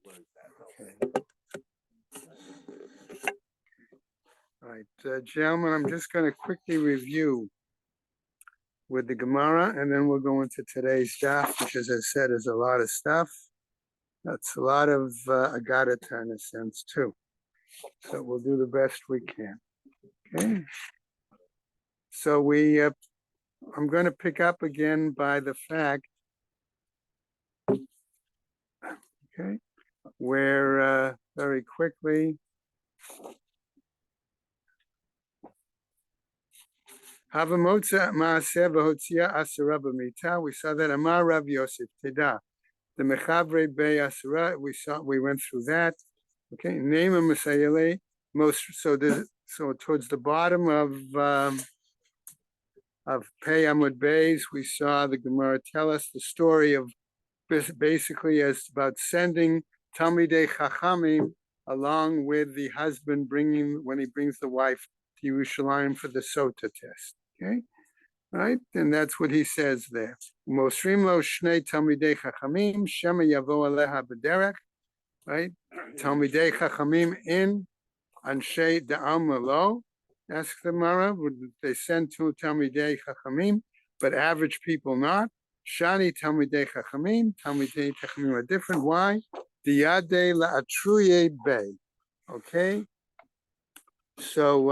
Okay. All right, gentlemen, I'm just going to quickly review with the Gemara, and then we'll go into today's daf, which, as I said, is a lot of stuff. That's a lot of agadata in a sense, too. So we'll do the best we can. Okay. So I'm going to pick up again by the fact, okay, where very quickly, Havamotza Maaseh v'hotzia asura b'mita. We saw that Amar Rav Yosef Teda. The Mechavrei Bei Asura. We went through that. Okay. Name of Masayele. So towards the bottom of Pei Amud Beis, we saw the Gemara tell us the story of basically as about sending Talmidei Chachamim along with the husband when he brings the wife to Yerushalayim for the Sota test. Okay, right, and that's what he says there. Mosrim lo shnei Talmidei Chachamim shema yavo aleha b'derech. Right, Talmidei Chachamim in Anshei Da'alma lo. Ask the Mara, would they send two Talmidei Chachamim, but average people not? Shani Talmidei Chachamim are different. Why? Diyade la'atruye bay. Okay, so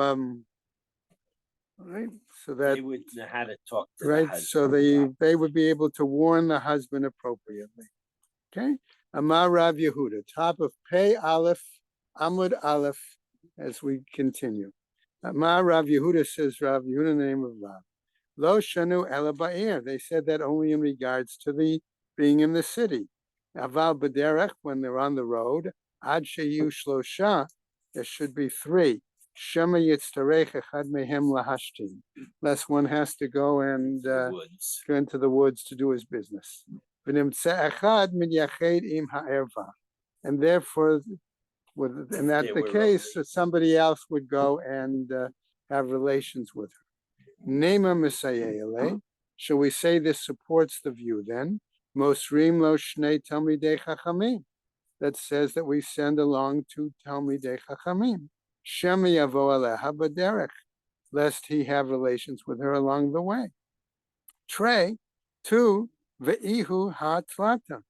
right, so that they would know how to talk to right, so they would be able to warn the husband appropriately. Okay, Amar Rav Yehuda, top of Pei Aleph Amud Aleph, as we continue. Amar Rav Yehuda says, Rav Yehuda, in the name of Rav. Lo shanu ela ba'ir. They said that only in regards to the being in the city. Aval b'derech, when they're on the road, ad sheyu shlosha, there should be three. Shema yitztarech echad mehem lahashtin. Lest one has to go and go into the woods to do his business. V'nimtze echad midyached im ha'erva. And therefore, and that's the case, that somebody else would go and have relations with her. Nema Misayele. Shall we say this supports the view then? Mosrim lo shnei Talmidei Chachamim. That says that we send along two Talmidei Chachamim. Shema yavo aleha b'derech, lest he have relations with her along the way. Trey, two, ve'ihu ha'tlata.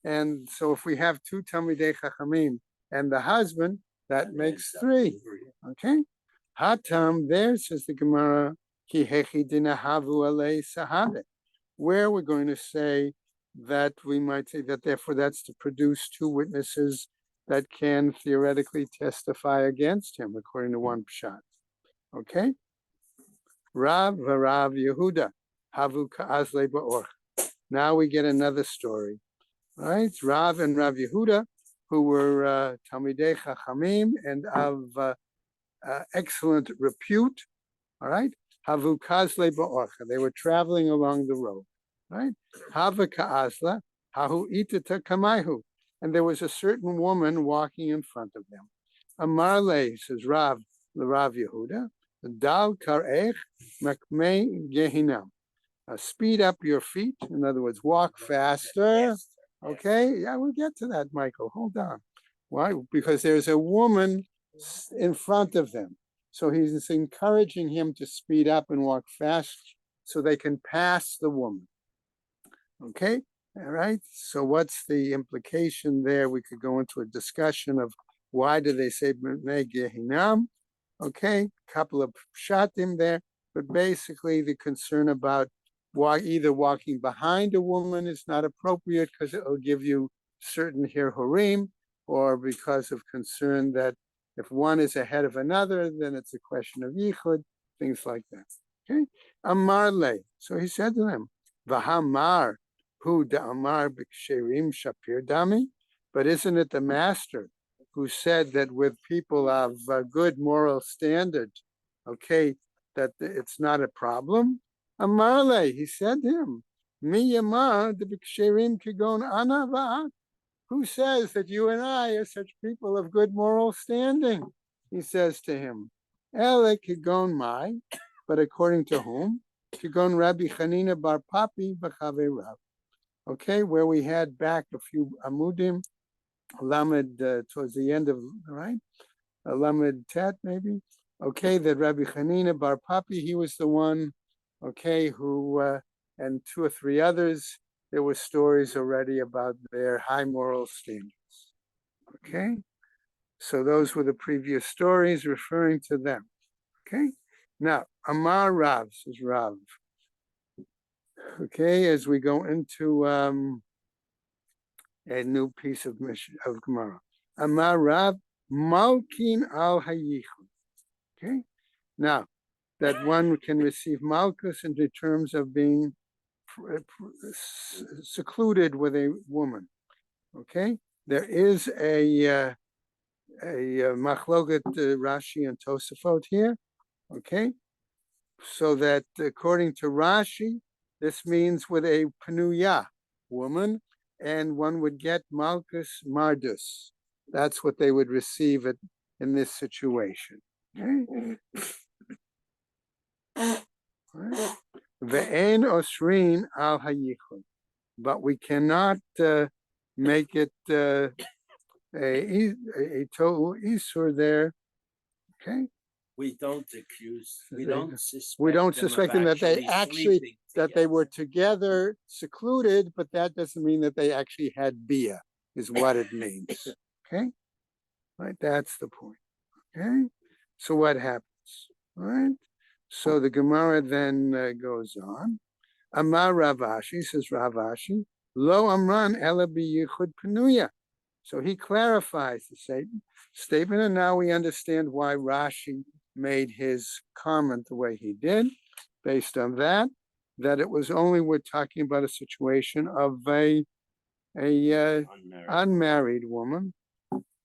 And so if we have two Talmidei Chachamim and the husband, that makes three. Okay? Hatam, there says the Gemara, where we're going to say that we might say that therefore that's to produce two witnesses that can theoretically testify against him, according to one pshat. Okay? Rav Yehuda, Havu Ka'azle Ba'or. Now we get another story. Right? Rav and Rav Yehuda, who were Talmidei Chachamim and of excellent repute. All right? Havu Kazle Ba'orcha. They were traveling along the road. Right? Hava Ka'azla, Hahu Itata Kamaihu. And there was a certain woman walking in front of them. Amarle, says Rav Yehuda, Dal Karech Makmei Gehinam. Speed up your feet. In other words, walk faster. Okay? Yeah, we'll get to that, Michael. Hold on. Why? Because there's a woman in front of them. So he's encouraging him to speed up and walk fast so they can pass the woman. Okay? All right. So what's the implication there? We could go into a discussion of why do they say B'nei Gehinam? Okay, couple of shatim there, but basically the concern about either walking behind a woman is not appropriate because it will give you certain hirhurim, or because of concern that if one is ahead of another, then it's a question of yichud, things like that. Okay, Amarle. So he said to them, Vahamar. Who da'amar b'ksherim shapir dami? But isn't it the master who said that with people of good moral standard, okay, that it's not a problem? Amarle, he said to him, Mi yama the b'ksherim kigon ana va'at. Who says that you and I are such people of good moral standing? He says to him, Ele kigon mai, but according to whom? Kigon Rabbi Chanina bar Papi b'chavei Rav. Okay, where we had back a few amudim, Lamed towards the end of, right? Lamed Tet, maybe. Okay, that Rabbi Hanina Bar Papi, he was the one, okay, who, and two or three others, there were stories already about their high moral standards. Okay, so those were the previous stories referring to them. Okay, now Amar Rav, says Rav. Okay, as we go into a new piece of Gemara. Amar Rav Malkin al Hayichud. Okay, now that one can receive Malchus in terms of being secluded with a woman. Okay, there is a machloket Rashi and Tosafot here. Okay, so that according to Rashi, this means with a Panuya woman, and one would get Malchus Mardus. That's what they would receive it in this situation. Okay. Ve'en osrin al hayichud, but we cannot make it a total isur there. Okay. We don't accuse, we don't suspect. We don't suspect them that they actually that they were together. together secluded, but that doesn't mean that they actually had bia, is what it means. Okay, right? That's the point. Okay, so what happens? All right. So the Gemara then goes on. Amar Ravashi, says Ravashi, Lo Amran Ela B'Yichud Panuya. So he clarifies the statement, and now we understand why Rashi made his comment the way he did, based on that it was only we're talking about a situation of a unmarried woman.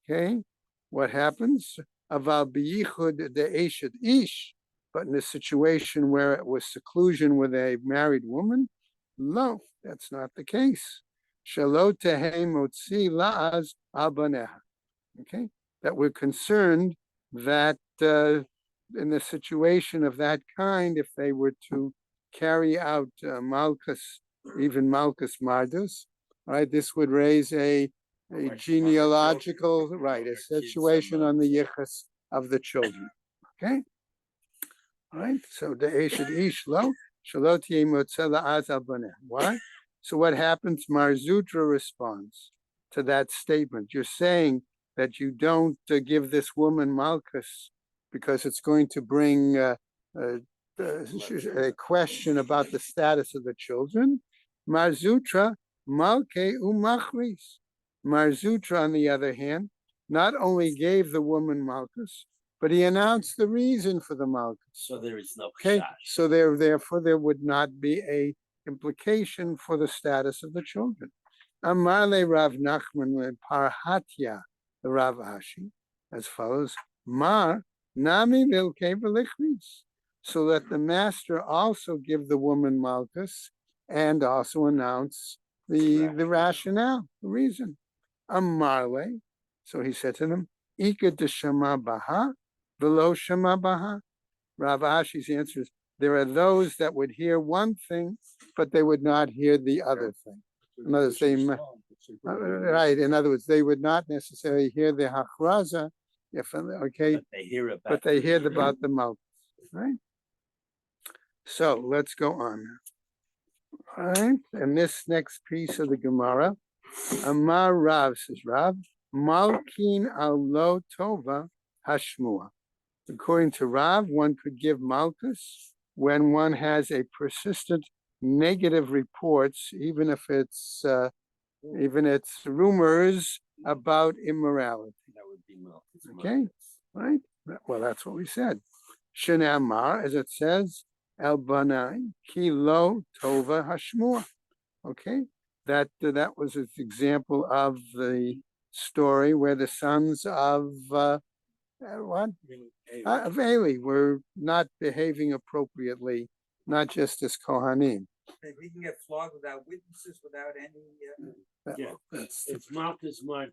Okay, what happens? Aval B'Yichud De'eshet Ish. But in a situation where it was seclusion with a married woman, no, that's not the case. Shalo tehe motzi la'az al baneha. Okay, that we're concerned that in a situation of that kind, if they were to carry out Malchus, even Malchus Mardus, right, this would raise a genealogical, right, a situation on the yichus of the children. Okay. Right, so the Eshad Ish Lo Shalot Motzela Az Abaneh. Why? So what happens? Marzutra responds to that statement. You're saying that you don't give this woman Malchus because it's going to bring a question about the status of the children. Marzutra Malke Umachris. Marzutra, on the other hand, not only gave the woman Malchus, but he announced the reason for the Malchus. So there is no okay. Chash. So therefore there would not be a implication for the status of the children. Amarle Rav Nachman Parhatya, the Rav Ashi, as follows: Mar Nami Vilke Velichris. So that the master also give the woman Malchus and also announce the rationale, the reason. Amarle. So he said to them, Ika de Shema Baha. Below Shema Baha. Rav Ashi's answer is there are those that would hear one thing, but they would not hear the other thing. In other words, in other words, they would not necessarily hear the hachraza, but they hear about the Malchus, right? So let's go on. All right, and this next piece of the Gemara, Amar Rav, says Rav, Malkin al lo tova hashmua. According to Rav, one could give Malchus when one has a persistent negative reports, even if it's rumors about immorality. That would be Malchus. Okay, right? Well, that's what we said. Shenamar, as it says, El Banai Ki Lo Tova Hashmua. Okay, that was an example of the story where the sons of of Eli were not behaving appropriately, not just as Kohanim. We can get flogged without witnesses, without any. It's Malchus Mardus.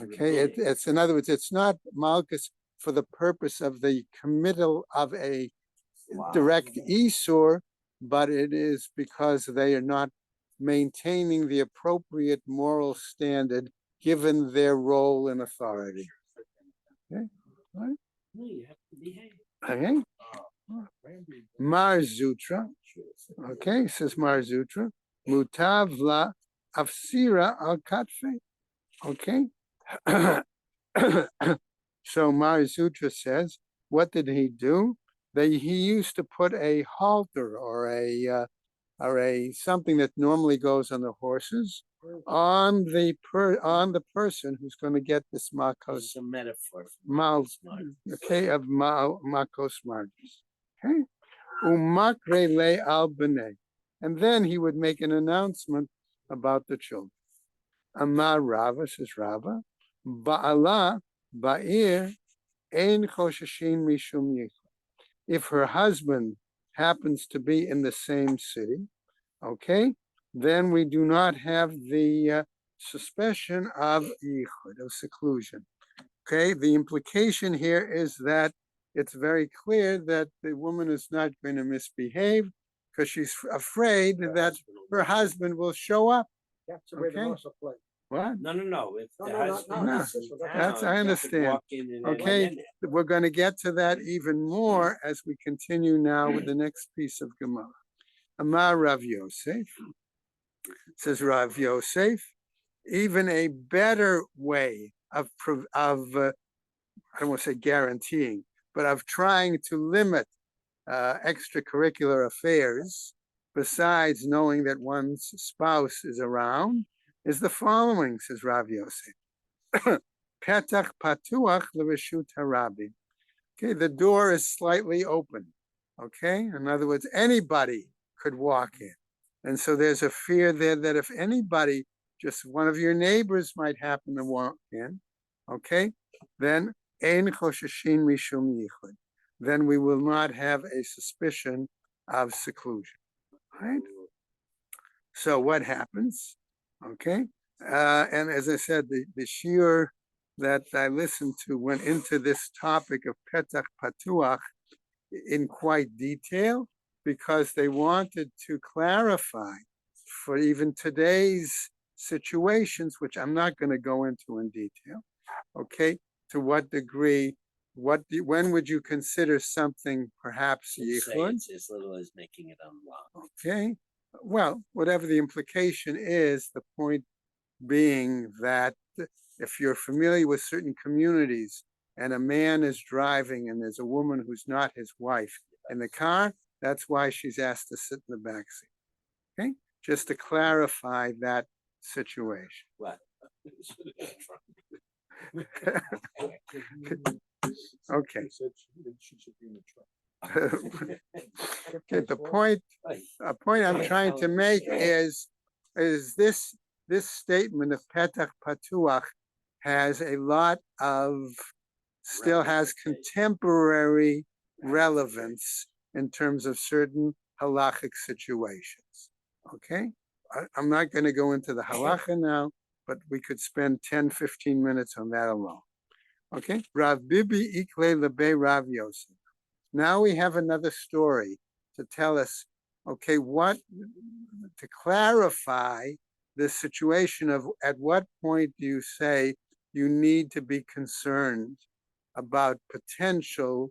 Okay, it's in other words, it's not Malchus for the purpose of the committal of a direct Isur, but it is because they are not maintaining the appropriate moral standard given their role and authority. Okay, right? No, you have to behave. Okay. Mar Zutra. Okay, says Mar Zutra. Mutavla afsira al katfe. Okay. So Mar Zutra says, what did he do? He used to put a halter or a something that normally goes on the horses on the person who's going to get this makos It's a metaphor. mal, okay, of makos margis. Okay, umakre le al b'nei, and then he would make an announcement about the children. Amar Rava, says Rava, ba'ala ba'ir ein chosheshin mishum yichud. If her husband happens to be in the same city, okay, then we do not have the suspicion of yichud, of seclusion. Okay, the implication here is that it's very clear that the woman is not going to misbehave because she's afraid that her husband will show up. That's the way the Okay. laws are played. What? No. If No, the no, no, husband no, is in that's- I town, he could understand. walk in and Okay. then We're going to get to that even more as we continue now with the next piece of Gemara. Amar Rav Yosef, says Rav Yosef, even a better way of I don't want to say guaranteeing, but of trying to limit extracurricular affairs, besides knowing that one's spouse is around, is the following, says Rav Yosef. Petach patuach l'reshut harabi. Okay, the door is slightly open. Okay, in other words, anybody could walk in. And so there's a fear there that if anybody, just one of your neighbors might happen to walk in, okay, then ein chosheshin mishum yichud. Then we will not have a suspicion of seclusion. Right? So what happens? Okay. And as I said, the shiur that I listened to went into this topic of petach patuach in quite detail because they wanted to clarify for even today's situations, which I'm not going to go into in detail. Okay, to what degree? When would you consider something perhaps say yichud? it's as little as making it unlocked. Okay, well, whatever the implication is, the point being that if you're familiar with certain communities and a man is driving and there's a woman who's not his wife in the car, that's why she's asked to sit in the back seat. Okay, just to clarify that situation. What? Okay. He said she should be in the truck. Okay, the point I'm trying to make is this statement of Petach Patuach has a lot of, still has contemporary relevance in terms of certain halachic situations. Okay, I'm not going to go into the halacha now, but we could spend 10, 15 minutes on that alone. Okay, Rav Bibi Ikle Lebe Rav Yosef. Now we have another story to tell us, okay, to clarify the situation of at what point do you say you need to be concerned about potential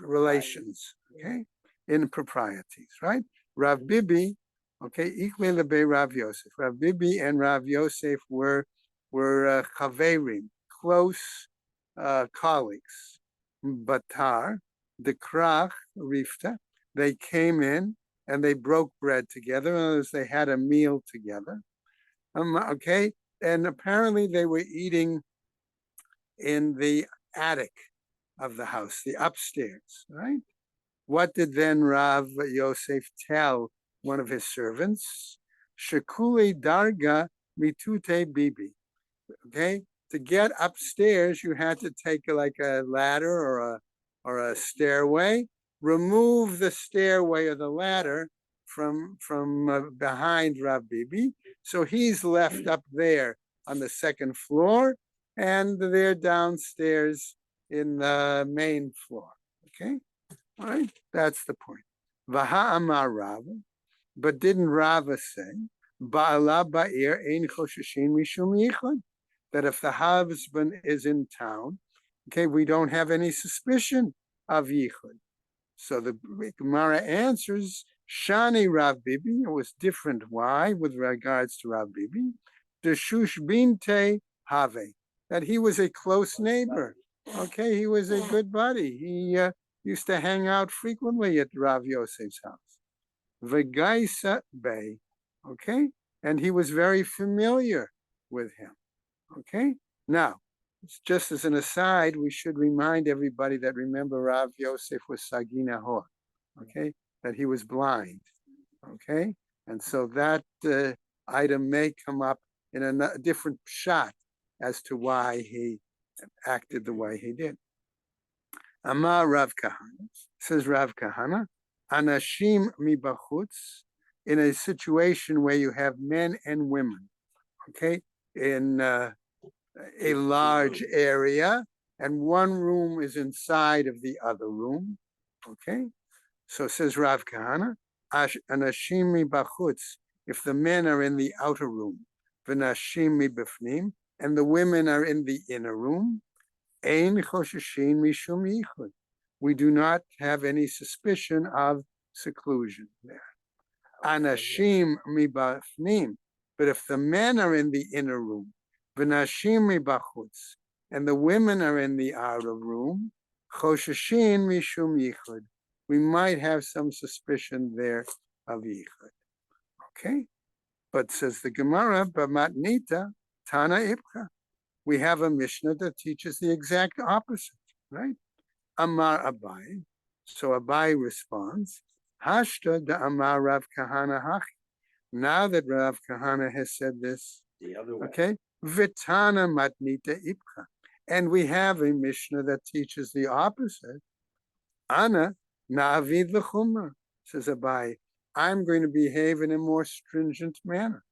relations, okay, improprieties, right? Rav Bibi, okay, Ikle Lebe Rav Yosef. Rav Bibi and Rav Yosef were chaverim, close colleagues. Batar, the krach, rifta, they came in and they broke bread together. In other words, they had a meal together. Okay, and apparently they were eating in the attic of the house, the upstairs, right? What did then Rav Yosef tell one of his servants? Shekuli darga mitute bibi. Okay, to get upstairs, you had to take like a ladder or a stairway. Remove the stairway or the ladder from behind Rav Bibi, so he's left up there on the second floor, and they're downstairs in the main floor. Okay, all right, that's the point. Vaha Amar Rava, but didn't Rava say Ba'ala ba'ir ein chosheshin mishum yichud. That if the husband is in town, okay, we don't have any suspicion of yichud. So the Gemara answers, Shani Rav Bibi, it was different. Why? With regards to Rav Bibi, the Shush Binte Have, that he was a close neighbor. Okay, he was a good buddy. He used to hang out frequently at Rav Yosef's house. Vegaisa Bey, okay, and he was very familiar with him. Okay, now, just as an aside, we should remind everybody that remember Rav Yosef was Sagina Hor, okay, that he was blind, okay, and so that item may come up in a different shot as to why he acted the way he did. Amar Rav Kahana, says Rav Kahana, Anashim mibachutz, in a situation where you have men and women, okay, in a large area, and one room is inside of the other room. Okay, so says Rav Kahana, Anashim mibachutz, if the men are in the outer room, v'nashim mibifnim, and the women are in the inner room, ein chosheshin mishum yichud. We do not have any suspicion of seclusion there. Anashim mibafnim, but if the men are in the inner room, v'nashim mibachutz, and the women are in the outer room, chosheshin mishum yichud, we might have some suspicion there of yichud. Okay, but says the Gemara, b'matnita tana ipka. We have a Mishnah that teaches the exact opposite, right? Amar Abai. So Abai responds, Hashta da Amar Rav Kahana Hachi. Now that Rav Kahana has said this, The other way. okay, Vitana Matnita Ipka. And we have a Mishnah that teaches the opposite. Ana Na'avid l'chumra, says Abai. I'm going to behave in a more stringent manner.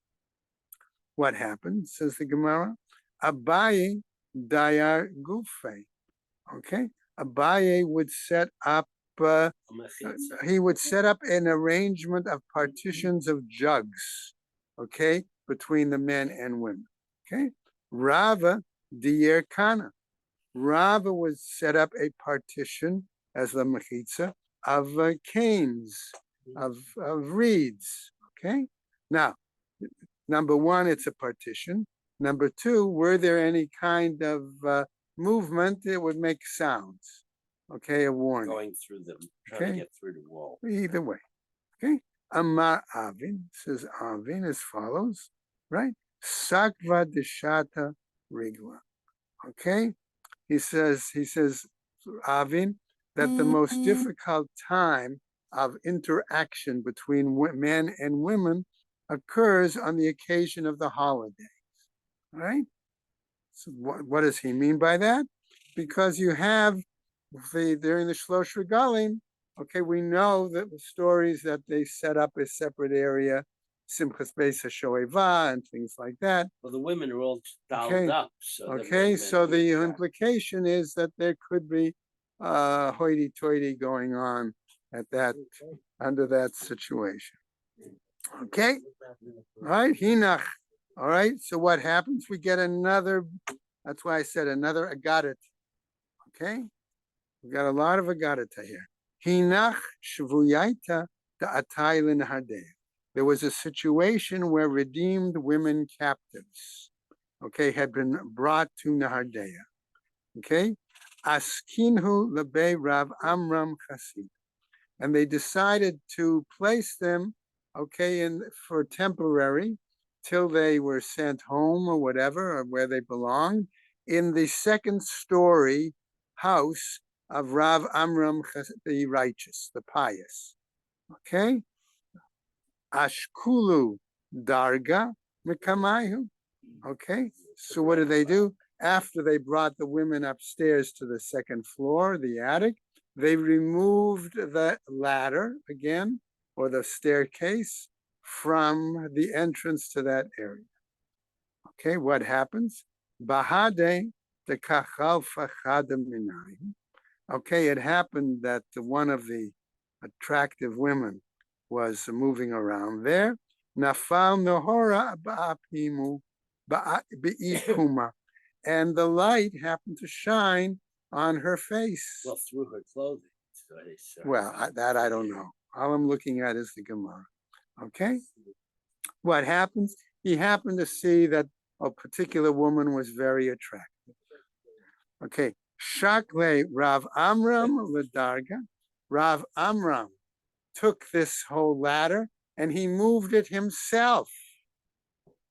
What happened, says the Gemara? Abaye dayar gufe. Okay, Abaye would set up. He would set up an arrangement of partitions of jugs. Okay, between the men and women. Okay, Rava diyer kana. Rava would set up a partition as the mechitza of canes, of reeds. Okay, now, number one, it's a partition. Number two, were there any kind of movement, it would make sounds, okay, a warning. Going through them, trying Okay. to get through the wall. Either way, okay. Amar Avin, says Avin as follows, right? Sakva deshata rigla, okay? He says, Avin, that the most difficult time of interaction between men and women occurs on the occasion of the holiday. Right? So what does he mean by that? Because you have during the Shlosh Regalim, okay, we know that the stories that they set up a separate area, Simchas Beis HaShoeva and things like that. Well, the women are all dolled Okay. up. So that Okay, men so can the interact. implication is that there could be hoity-toity going on at that, under that situation. Okay, all right, Hinach. All right, so what happens? We get another, that's why I said another agadat. Okay, we got a lot of agadata here. Hinach shvuyaita ta'ataylin hadeh. There was a situation where redeemed women captives, okay, had been brought to Nahardea. Okay, askinhu lebe Rav Amram Chassid, and they decided to place them, okay, in for temporary, till they were sent home or whatever, or where they belonged, in the second story house of Rav Amram the righteous, the pious. Okay? Ashkulu darga mikamayu. Okay? So what did they do? After they brought the women upstairs to the second floor, the attic, they removed the ladder again, or the staircase, from the entrance to that area. Okay, what happens? Bahade de kachal fachadam minayim. Okay, it happened that one of the attractive women was moving around there. Nafal nohora ba'ipuma. And the light happened to shine on her face. Well, through her clothing. So it's, Well, that I don't know. All I'm looking at is the Gemara. Okay? What happens? He happened to see that a particular woman was very attractive. Okay. Shakle Rav Amram Ledarga. Rav Amram took this whole ladder and he moved it himself.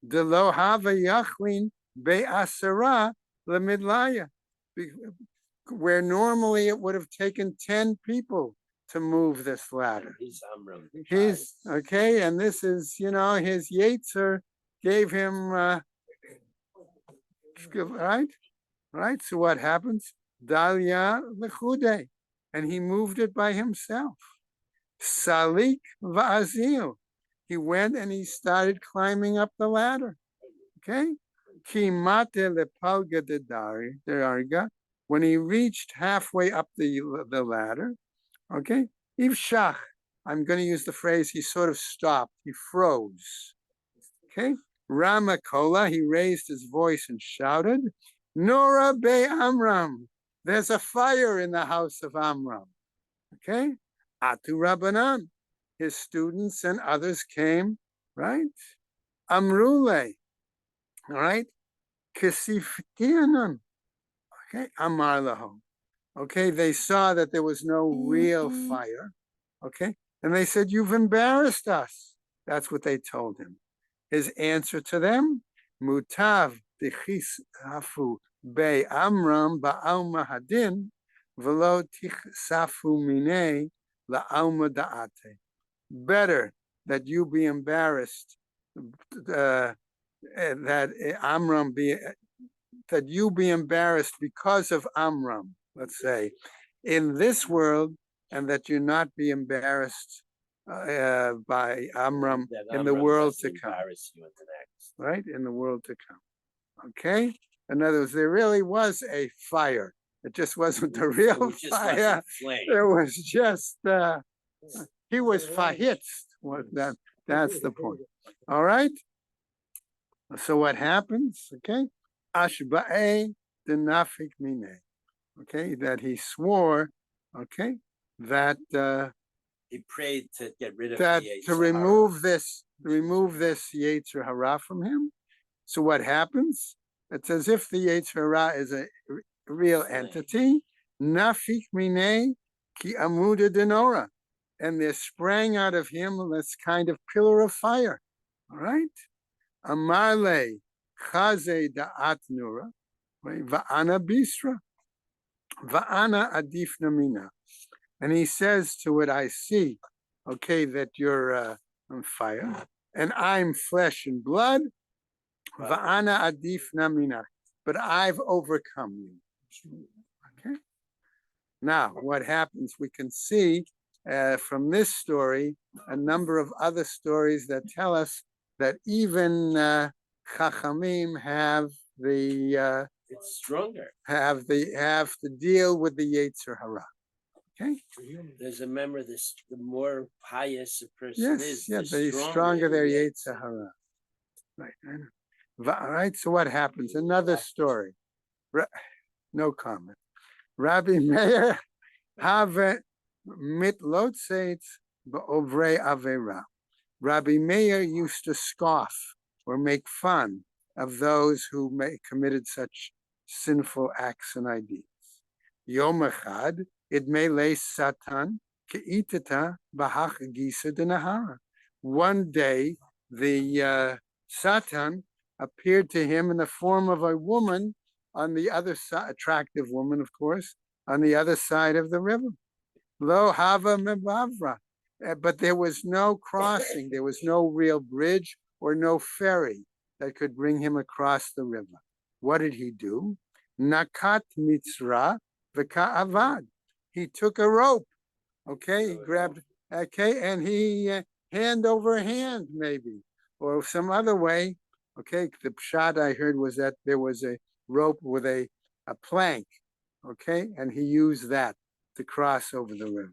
Delo hava yachlin be'asara lemidlaya. Where normally it would have taken 10 people to move this ladder. he's Amram. He's okay, and this is, his Yetzer gave him right. So what happens? Dalia lechude, and he moved it by himself. Salik va'azil, he went and he started climbing up the ladder. Okay, kimate lepalga darga. When he reached halfway up the ladder, okay, Ivshach, I'm going to use the phrase, he sort of stopped, he froze. Okay, Ramakola, he raised his voice and shouted, Nora Be Amram, there's a fire in the house of Amram. Okay, Atu Rabbanan, his students and others came, right? Amrule, all right, Kisiftianan, okay, Amar Lahu. Okay, they saw that there was no real fire. Okay, and they said, "You've embarrassed us." That's what they told him. His answer to them, "Mutav tichisafu be Amram ba'alma hadin, velo tichisafu mine la'alma da'ate." Better that you be embarrassed, that Amram be, that you be embarrassed because of Amram. Let's say, in this world, and that you not be embarrassed by Amram That in the Amram world doesn't to come, embarrass you in the next. right? In the world to come. Okay? In other words, there really was a fire. It just wasn't a real It just fire. wasn't flame. It was just, he was fahitzt. That's the point. All right? So what happens? Okay? Ashba'e denafik mine. Okay, that he swore, okay, that He prayed to get rid of that the to remove this Yetzer Hara from him. So what happens? It's as if the Yetzer Hara is a real entity. Nafik mine ki amuda denora, and there sprang out of him this kind of pillar of fire. All right, Amarle chaze da'at nura, va'ana bisra. Va'ana adif namina. And he says to it, I see, okay, that you're on fire, and I'm flesh and blood. Va'ana adif namina. But I've overcome you. Okay. Now, what happens? We can see from this story a number of other stories that tell us that even Chachamim have the It's stronger. have to deal with the Yetzer Hara. Okay. There's a member, the more pious a person is, the stronger their Yetzer Hara. Right. Right. So what happens? Another story. No comment. Rabbi Meir have mitlotzeitz be'ovrei avera. Rabbi Meir used to scoff or make fun of those who committed such sinful acts and ideas. Yom echad idmei satan ke'itata bahach gisa denahara. One day, the Satan appeared to him in the form of a woman on the other side, attractive woman, of course, on the other side of the river. Lo hava mebavra. But there was no crossing. There was no real bridge or no ferry that could bring him across the river. What did he do? Nakat mitzra v'ka'avad. He took a rope. Okay, he grabbed. Okay, and he hand over hand maybe, or some other way. Okay, the pshat I heard was that there was a rope with a plank. Okay, and he used that to cross over the river.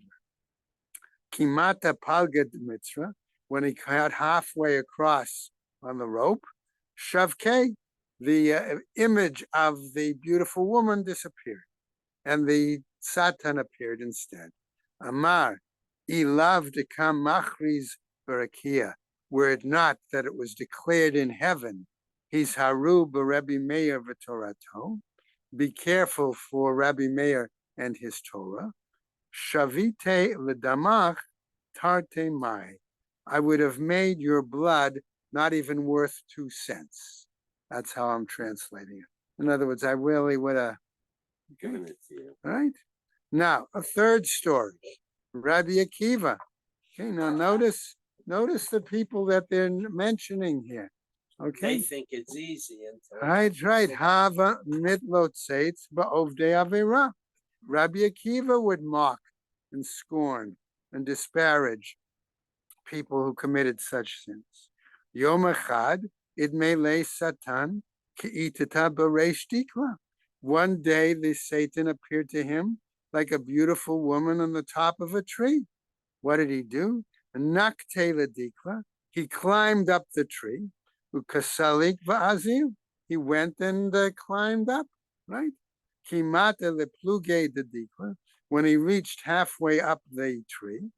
Kimata palgad mitzra. when he got halfway across on the rope, Shavke, the image of the beautiful woman disappeared, and the Satan appeared instead. Amar, Ilav dekam machriz barakia, were it not that it was declared in heaven, he's haru b'Rebbe Meir v'Torato, be careful for Rabbi Meir and his Torah. Shavite l'damach tarte mai, I would have made your blood not even worth 2 cents. That's how I'm translating it. In other words, I really would have. Giving it to you. Right? Now, a third story, Rabbi Akiva. Okay, now notice the people that they're mentioning here. They Okay, think it's easy until right. Hava mitlotzeitz ba'ovdei avera. Rabbi Akiva would mock and scorn and disparage people who committed such sins. Yom echad idmele satan ki'itata b'reish dikla. One day the Satan appeared to him like a beautiful woman on the top of a tree. What did he do? Nakte ledikla. He climbed up the tree. Ukasalik va'azil. He went and climbed up, right? Kimata lepluge dedikla. When he reached halfway up the tree,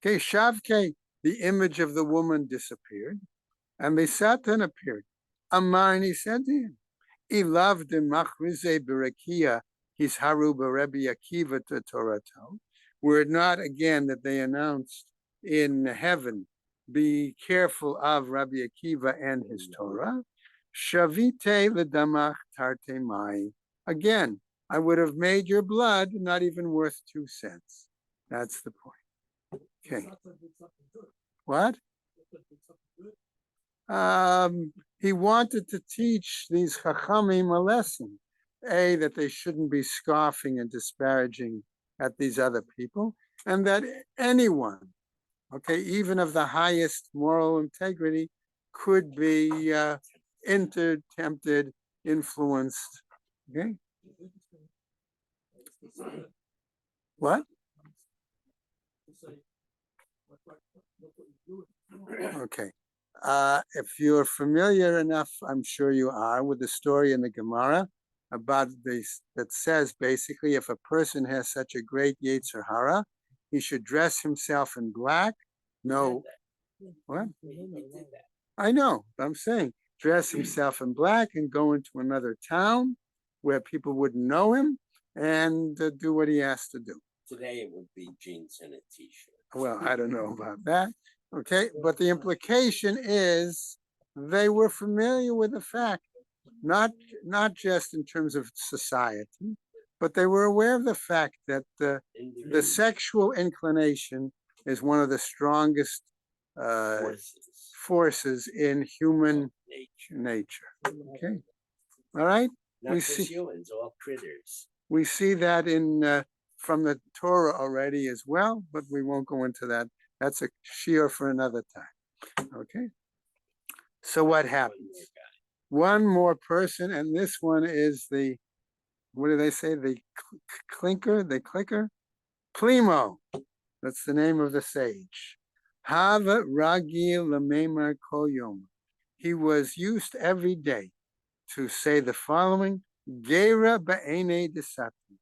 Keshavke, the image of the woman disappeared, and the Satan appeared. Amar, and he said to him, Ilav de machrize berakia, his haru Rebbe Akiva to Torato. Were it not again that they announced in heaven, be careful of Rabbi Akiva and his Torah. Shavite ledamach tarte mai. Again, I would have made your blood not even worth 2 cents. That's the point. Okay. What? He wanted to teach these chachamim a lesson. A, that they shouldn't be scoffing and disparaging at these other people, and that anyone, okay, even of the highest moral integrity, could be tempted, influenced. Okay? What? Okay. If you're familiar enough, I'm sure you are, with the story in the Gemara about this that says basically if a person has such a great Yetzer Hara, he should dress himself in black. No, what? He did that. I know, but I'm saying dress himself in black and go into another town where people wouldn't know him and do what he has to do. Today it would be jeans and a t-shirt. Well, I don't know about that. Okay, but the implication is they were familiar with the fact, not just in terms of society, but they were aware of the fact that the sexual inclination is one of the strongest forces in human nature. Okay, all right. Not We just see- humans, all critters. We see that in from the Torah already as well, but we won't go into that. That's a shiur for another time. Okay. So what happens? One more person, and this one is the, what do they say? The clicker? Plimo. That's the name of the sage. Hava ragil lamemar kol yom. He was used every day to say the following: Gera ba'ene desati,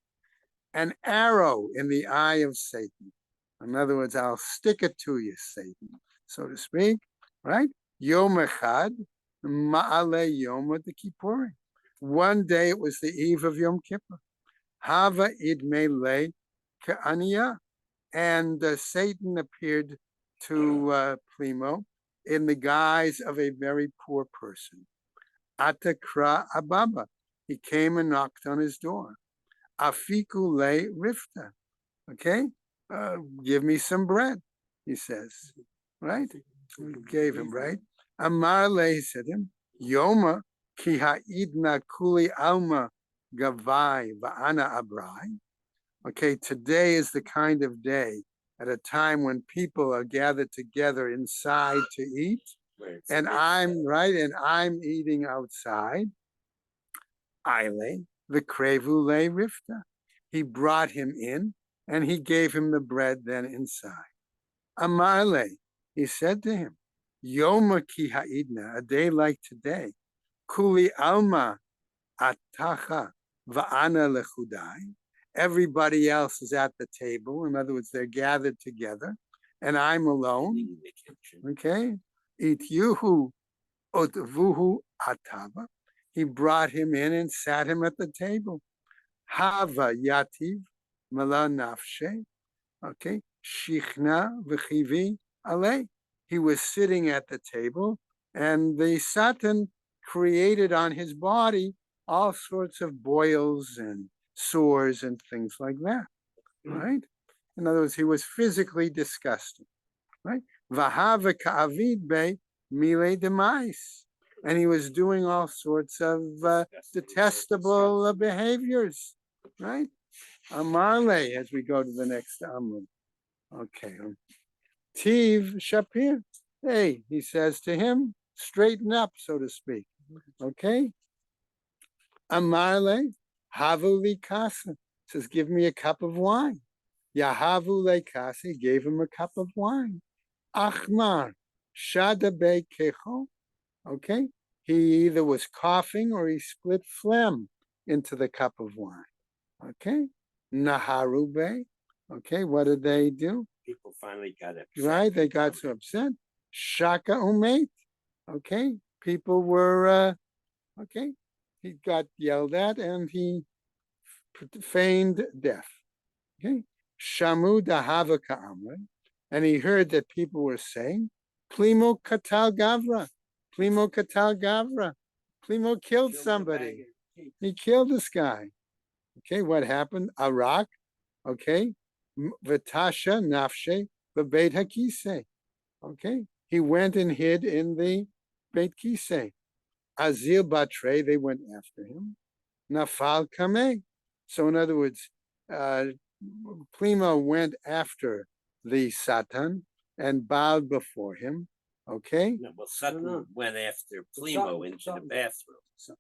an arrow in the eye of Satan. In other words, I'll stick it to you, Satan, so to speak, right? Yom echad, ma'ale yom kippurim. One day it was the eve of Yom Kippur. Hava idmele ka'aniya, and Satan appeared to Plimo in the guise of a very poor person. Atakra ababa, he came and knocked on his door. Afiku le rifta, okay? Give me some bread, he says, right? We gave him, right? Amar le, he said him, Yoma ki ha'idna kuli alma gavai va'ana abrai. Okay, today is the kind of day at a time when people are gathered together inside to eat, and I'm eating outside. Ile, the krevu le rifta. He brought him in, and he gave him the bread then inside. Amarle, he said to him, Yoma ki ha'idna, a day like today, kuli alma atacha va'ana lechudai. Everybody else is at the table. In other words, they're gathered together, and I'm alone. In the kitchen. Okay. It yuhu otvuhu atava. He brought him in and sat him at the table. Hava yativ mala nafshe. Okay. Shichna v'chivi alei. He was sitting at the table, and the Satan created on his body all sorts of boils and sores and things like that. Right? In other words, he was physically disgusted. Right? Vahava ka'avid be mile demais. And he was doing all sorts of detestable behaviors. Right? Amarle, as we go to the next Amud. Okay. Tiv Shapir. Hey, he says to him, straighten up, so to speak. Okay. Amarle, havu li kasa. Says, give me a cup of wine. Yahavu le kasa, gave him a cup of wine. Achmar, shadabe kecho. Okay. He either was coughing or he split phlegm into the cup of wine. Okay. Naharube. Okay. What did they do? People finally got upset. Right, they got so upset. Shaka umate. Okay, people were okay. He got yelled at and he feigned death. Okay, shamu dahava ka'amre, and he heard that people were saying, "Plimo katal gavra, Plimo katal gavra, Plimo killed somebody. He killed this guy." Okay, what happened? Arak. Okay, Vitasha nafshe. The Beit Hakise. Okay. He went and hid in the Beit Kise. Azil Batre, they went after him. Nafal Kameh. So in other words, Plima went after the Satan and bowed before him. Okay. No, well, Sutton No. went after Plimo Sutton- into the Sutton. bathroom.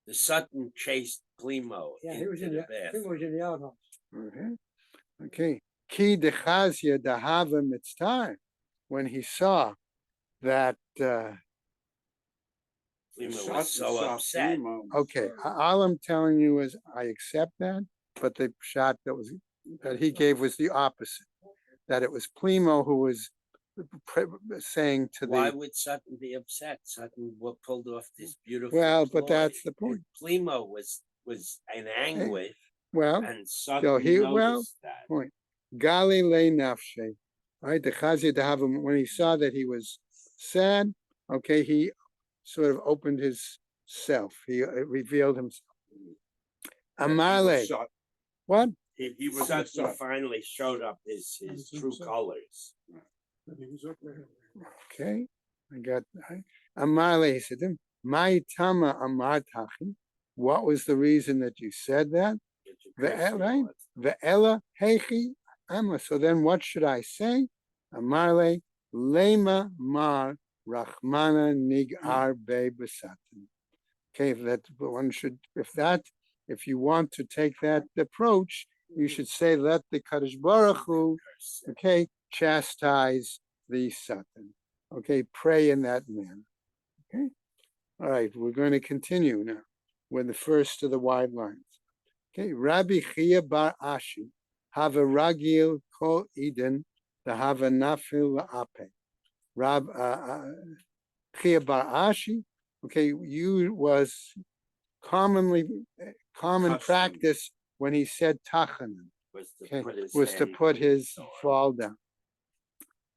The Sutton chased Plimo Yeah, he was into in the the, he bathroom. was in the outhouse. Okay. Okay. Ki dechazia dahava mitzvah. When he saw that Plimo was so upset. okay, all I'm telling you is I accept that, but the shot that he gave was the opposite. That it was Plimo who was saying to Why the would Sutton be upset? Sutton pulled off this beautiful. well, but ploy. that's the point. Plimo was in anguish, Well, and Sutton he- noticed well, that. point. Gali le nafshe, right? The chazia dahavam, when he saw that he was sad, okay, he sort of opened his self. He revealed himself. Amale, what? He was Sutton upset. finally showed up his true colors. Okay, I got Amale. He said to him, "My tama amartachi." What was the reason that you said that? Right? The Ella Hechi Amma. So then what should I say? Amarle Lema Mar Rachmana Nigar Be Besatan. Okay, that one should, if you want to take that approach, you should say, let the Kadosh Baruch Hu, okay, chastise the Satan. Okay, pray in that manner. Okay, all right, we're going to continue now with the first of the wide lines. Okay, Rabbi Chia Bar Ashi, have a ragil kol Eden, the have a nafil la'ape. Rab Chia Bar Ashi, okay, was common Custom. practice when he said tachanan, Was to okay, put his was to hand put on his sword. fall down.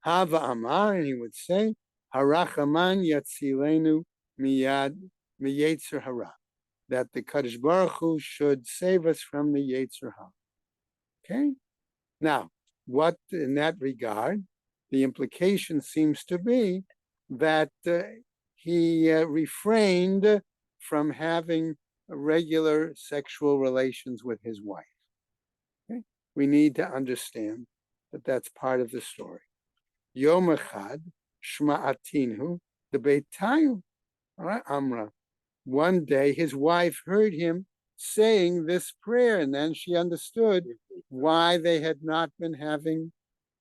Hava Amar, and he would say, Harachaman yatzilenu miyad miyetzer hara, that the Kadosh Baruch Hu should save us from the Yetzer Hara. Okay? Now, what in that regard, the implication seems to be that he refrained from having regular sexual relations with his wife. Okay? We need to understand that that's part of the story. Yom Echad, Shma'atinhu, the Beitayu, all right, Amra. One day his wife heard him saying this prayer, and then she understood why they had not been having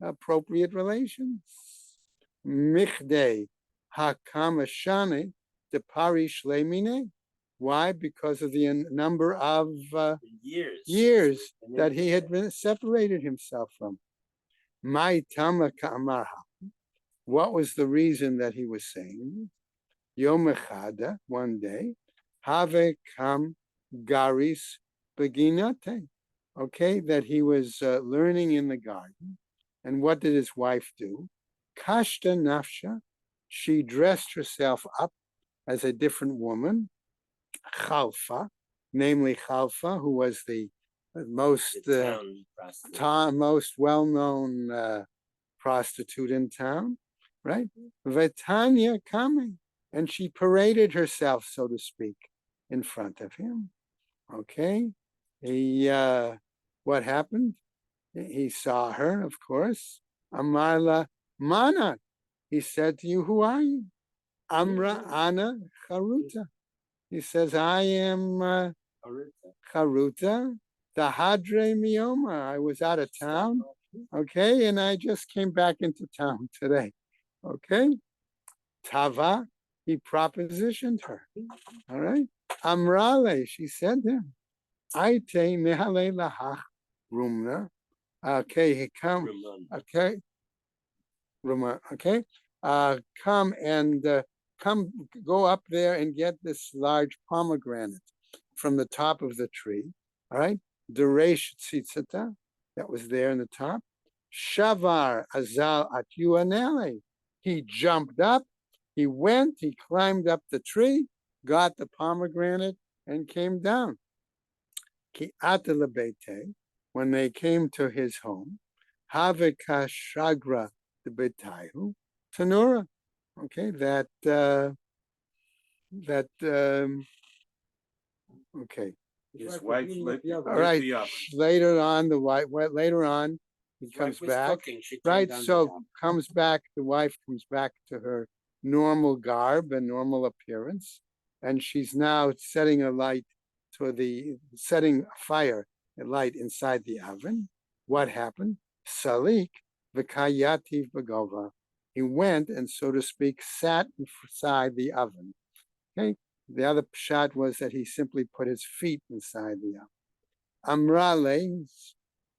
appropriate relations. Michdei hakamashane de parish lemine. Why? Because of the number of years that he had been separated himself from. My tama ka'amarha. What was the reason that he was saying? Yom echada, one day, have kam garis beginate. Okay, that he was learning in the garden. And what did his wife do? Kashta nafsha. She dressed herself up as a different woman. Chalfa, namely Chalfa, who was the most most well-known prostitute in town, right? Vetanya coming, and she paraded herself, so to speak, in front of him. Okay, he what happened? He saw her, of course. Amarla Mana. He said to you, "Who are you?" Amra Ana Charuta. He says, I am Charuta, the Hadre Mioma. I was out of town, okay, and I just came back into town today, okay? Tava, he propositioned her, all right? Amrale, she said to him, Aite nehale lahach rumna. Okay, he come, okay, Ruma, okay? Come and go up there and get this large pomegranate from the top of the tree. All right, Deresh tzitzita, that was there in the top. Shavar azal at yuanele. He jumped up, he went, he climbed up the tree, got the pomegranate, and came down. Ki atalabete, when they came to his home, haveka shagra the betayu tanura. Okay, okay. His wife lit All right. the oven. Later on, later on, he comes back. Right. So comes back. The wife comes back to her normal garb and normal appearance, and she's now setting a fire, a light inside the oven. What happened? Salik v'kayativ bagova. He went and, so to speak, sat inside the oven. Okay. The other shot was that he simply put his feet inside the oven. Amrale,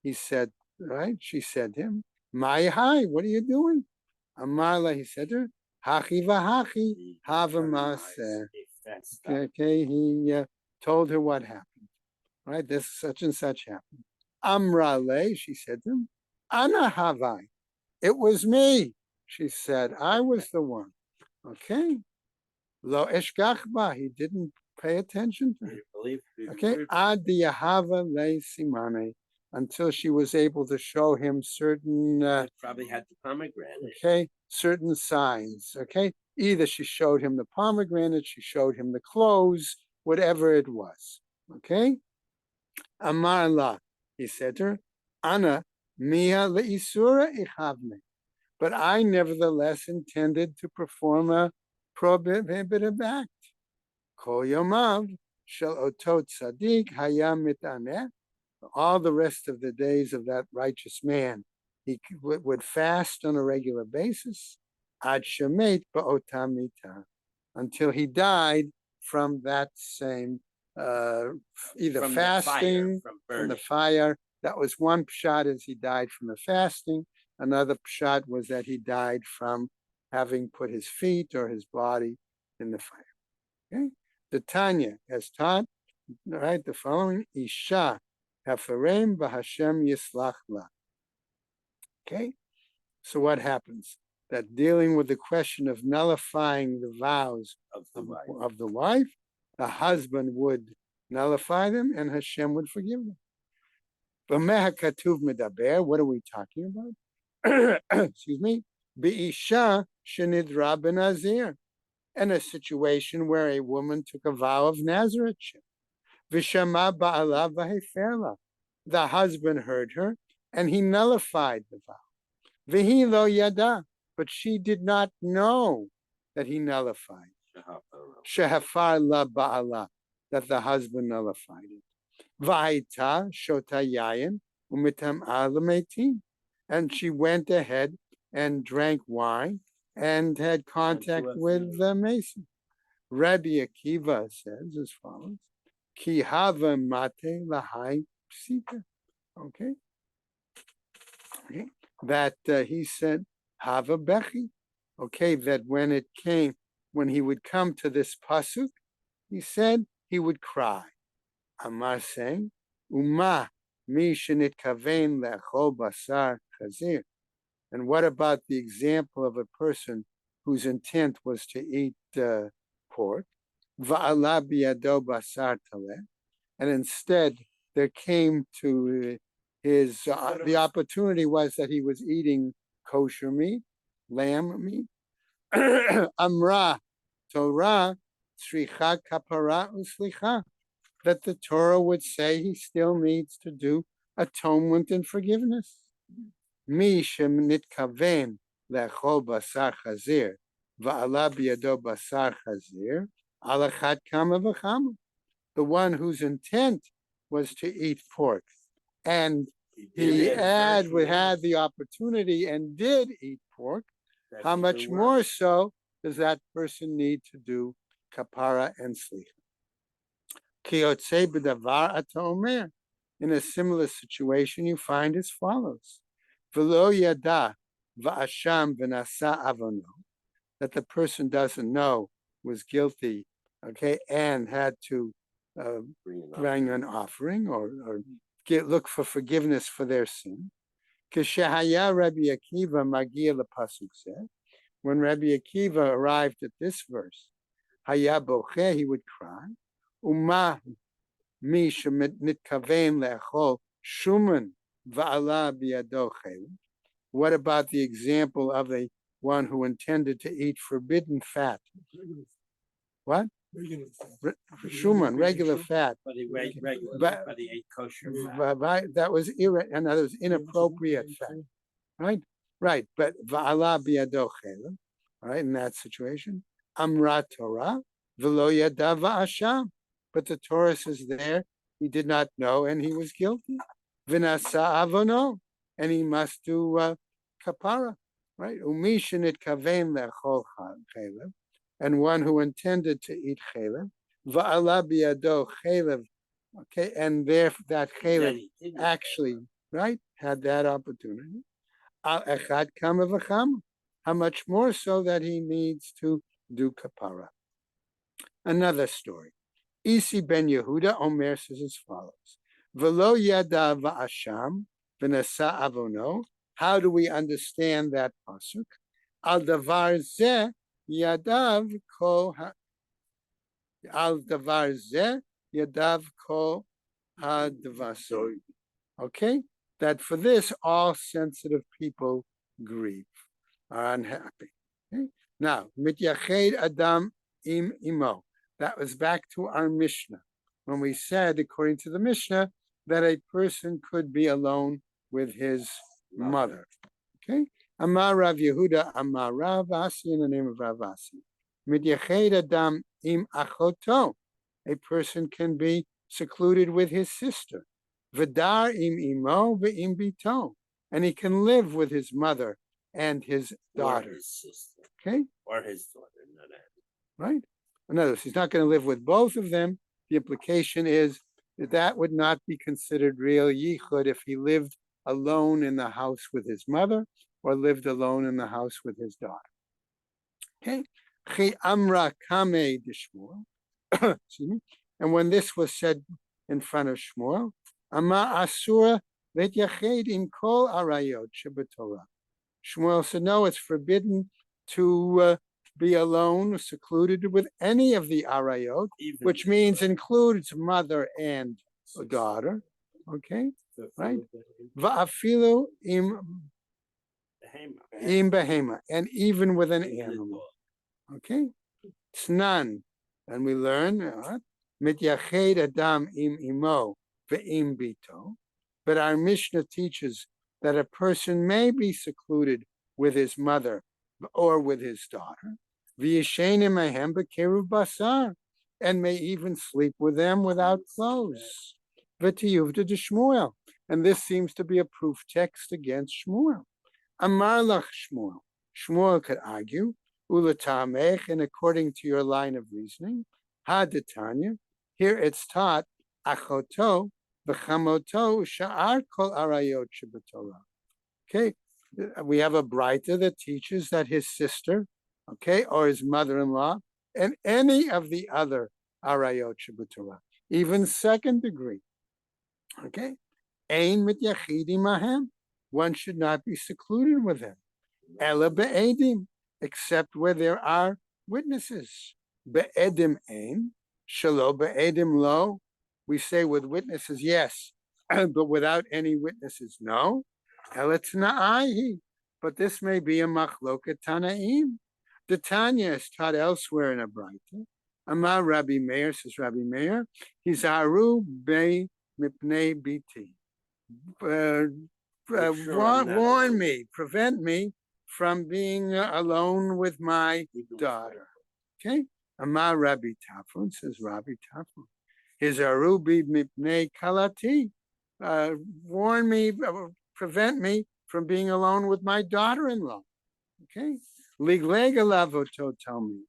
he said, right? She said to him, "My hi, what are you doing?" Amrale, he said to her, "Hachi v'hachi havamase." Okay, he told her what happened. Right, this such and such happened. Amrale, she said to him, "Ana havai." It was me, she said. I was the one. Okay. Lo eshkachba. He didn't pay attention to her. Okay. Ad yahava le simane. Until she was able to show him certain probably had the pomegranate. Okay, certain signs. Okay. Either she showed him the pomegranate, she showed him the clothes, whatever it was. Okay. Amar la, he said to her, Ana mia leisura ichavne. But I nevertheless intended to perform a prohibitive act. Kol yomav shel otot tzaddik hayam mitaneh. All the rest of the days of that righteous man, he would fast on a regular basis. Ad shemet ba'otam mita, until he died from that same either From fasting, from the fire. That was one pshat, as he died from the fasting. Another pshat was that he died from having put his feet or his body in the fire. Okay, the Tanya has taught, right, the following: Isha hafarem b'Hashem yislach la. Okay, so what happens? That dealing with the question of nullifying the vows of the wife, the husband would nullify them, and Hashem would forgive them. B'meh katuv medaber. What are we talking about? Excuse me, Be'isha shenidra benazir, in a situation where a woman took a vow of Nazarethship. V'shama ba'ala v'heferla, the husband heard her and he nullified the vow. V'hi lo yada, but she did not know that he nullified. Shehafar la ba'ala, that the husband nullified it. V'haita shota yayin umitam alametim. And she went ahead and drank wine and had contact with the Mason. Rabbi Akiva says as follows: Ki hava mate lahai psita. Okay. That he said hava bechi. Okay, that when he would come to this pasuk, he said he would cry. Amar saying, Uma mi shenitkaven le'achol basar chazir. And what about the example of a person whose intent was to eat pork? Va'ala biyado basar taleh. And instead, there came to his, the opportunity was that he was eating kosher meat, lamb meat. Amra, Torah, sricha kapara uslicha. That the Torah would say he still needs to do atonement and forgiveness. Mi shenitkaven le'achol basar chazir va'ala biyado basar chazir alachat kama v'chama. The one whose intent was to eat pork, and he had the opportunity and did eat pork, how much more so does that person need to do kapara and slicha? Kiyotze b'davar ata omer. In a similar situation, you find as follows: V'lo yada v'asham v'nasa avono. That the person doesn't know, was guilty, okay, and had to bring an offering or look for forgiveness for their sin. K'shehaya Rabbi Akiva magia lepasuk said, when Rabbi Akiva arrived at this verse, haya bocheh, he would cry, Uma mi nitkaven le'achol shuman va'ala biyado chayil. What about the example of a one who intended to eat forbidden fat? What? Shuman, regular fat. But he ate kosher fat. That was in other words, inappropriate fat. Right? Right. But va'ala biyado chayil. All right, in that situation. Amra Torah, v'lo yada va'asham. But the Torah says there, he did not know and he was guilty. V'nasa avono, and he must do kapara, right? Umishinit kaven le'achol chaylev, and one who intended to eat chaylev, va'ala biyado chaylev, okay, and there that chaylev actually, right, had that opportunity. Al echad kama v'chama. How much more so that he needs to do kapara. Another story. Isi ben Yehuda Omer says as follows: V'lo yada va'asham v'nasa avono. How do we understand that pasuk? Al davar zeh yadav kol al davar zeh yadav kol hadvaso. Okay, that for this all sensitive people grieve, are unhappy. Okay? Now, mityached adam im imo. That was back to our Mishnah, when we said, according to the Mishnah, that a person could be alone with his mother. Okay? Amar Rav Yehuda, Amar Rav Asi, in the name of Rav Asi. Midyached adam im achoto. A person can be secluded with his sister. V'dar im imo ve'im bito. And he can live with his mother and his daughter. Or his sister. Okay? Or his daughter, not that. Right? In other words, he's not going to live with both of them. The implication is that that would not be considered real yichud if he lived alone in the house with his mother or lived alone in the house with his daughter. Okay? Chi amra kame de Shmuel. Excuse me. And when this was said in front of Shmuel, ama asura letyached im kol arayot shebetorah. Shmuel said, no, it's forbidden to be alone or secluded with any of the arayot, which means includes mother and daughter. Okay, right? Va'afilu im behema, and even with an animal. Okay, Tznan, and we learn mityached adam im imo ve'im bito. But our Mishnah teaches that a person may be secluded with his mother or with his daughter, and may even sleep with them without clothes. And this seems to be a proof text against Shmuel. Amar lach Shmuel, Shmuel could argue, Ulatamech, and according to your line of reasoning, Haditanya, here it's taught, Achoto, V'chamoto, Sha'ar kol arayot shebetorah. Okay, we have a Braita that teaches that his sister, okay, or his mother-in-law, and any of the other arayot shebetorah, even second degree, okay, ein mit yachidi mahem, one should not be secluded with him. Ela be'edim, except where there are witnesses. Be'edim ein, shalo be'edim lo. We say with witnesses, yes, but without any witnesses, no. Ela t'na'ahi, but this may be a machloket tanaim. The Tanya is taught elsewhere in a Braita. Amar Rabbi Meir, says Rabbi Meir, Hizaru be mipnei biti. Warn me, prevent me from being alone with my daughter. Okay? Amar Rabbi Tafun, says Rabbi Tafun. Hizaru be mipnei kalati. Warn me, prevent me from being alone with my daughter-in-law. Okay? Liglega lavoto talmid.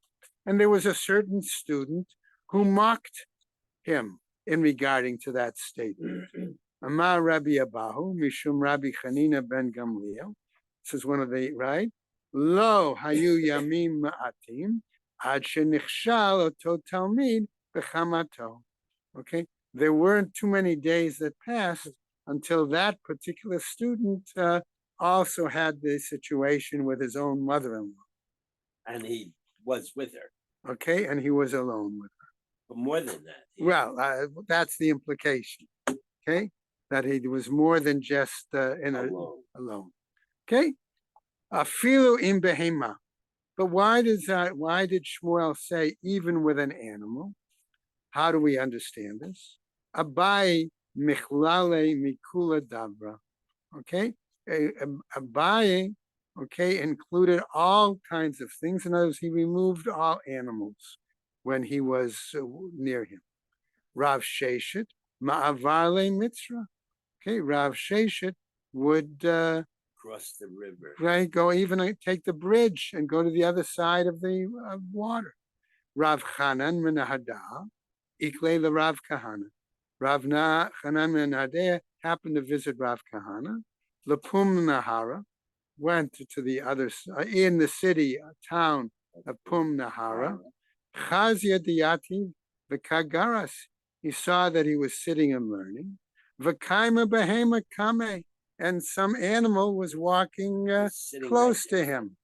And there was a certain student who mocked him in regarding to that statement. Amar Rabbi Abahu, Mishum Rabbi Chanina ben Gamliel. This is one of the, right? Lo hayu yamim ma'atim ad shenichshal oto talmid b'chamato. Okay? There weren't too many days that passed until that particular student also had the situation with his own mother-in-law. And he was with her. Okay, and he was alone with her. But more than that. Well, that's the implication. Okay, that he was more than just alone. Okay, afilu im behema. But why does that? Why did Shmuel say even with an animal? How do we understand this? Abai michlale mikula dabra. Okay, Abai, okay, included all kinds of things. In other words, he removed all animals when he was near him. Rav Sheshet, ma'avarle mitzra. Okay, Rav Sheshet would cross the river. Right, go even take the bridge and go to the other side of the water. Rav Chanan Menahada, Ikle the Rav Kahana. Rav Chanan Menahada happened to visit Rav Kahana. Lapum Nahara went to the other in the city, town of Pum Nahara. Chazia Diati Vikagaras. He saw that he was sitting and learning. Vakaima Behema Kame, and some animal was walking close to him.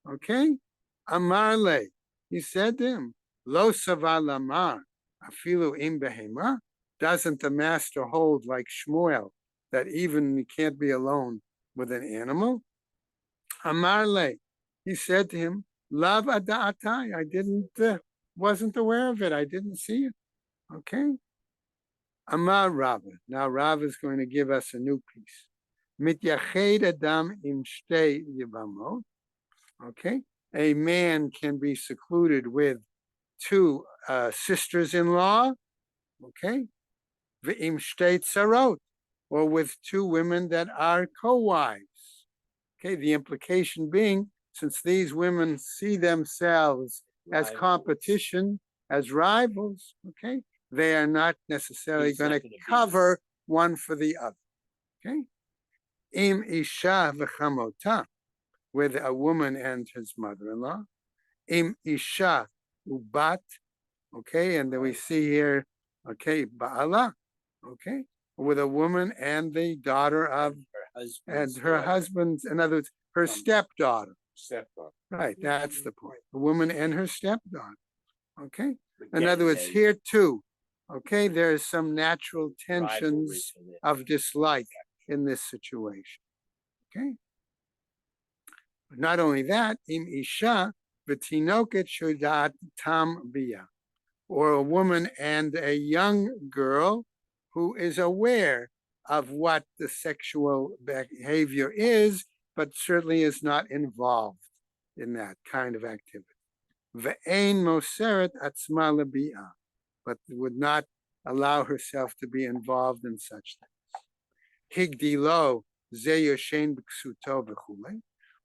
Okay? Amarle, he said to him, Lo Savalamar, Afilu Im Behema. Doesn't the master hold like Shmuel that even you can't be alone with an animal? Amarle, he said to him, Lav Adaatai, I wasn't aware of it. I didn't see it. Okay? Amar Rava. Now Rava is going to give us a new piece. Mityached Adam im shtei yibamot. Okay? A man can be secluded with two sisters-in-law. Okay? V'im shtei tzarot. Or with two women that are co-wives. Okay? The implication being, since these women see themselves as competition, as rivals, okay, they are not necessarily going to cover one for the other. Okay, im isha v'chamota, with a woman and his mother-in-law. Im isha ubat, okay, and then we see here, okay, ba'ala, okay, with a woman and the daughter of her husband's, in other words, her stepdaughter. Right, that's the point. A woman and her stepdaughter. Okay. In other words, here too, okay, there's some natural tensions of dislike in this situation. Okay. Not only that, im isha v'tinoket shudat tam bia, or a woman and a young girl who is aware of what the sexual behavior is, but certainly is not involved in that kind of activity. Ve'ein moseret atzma lebi'ah, but would not allow herself to be involved in such things. Higdilo ze yoshen b'ksuto v'chulei.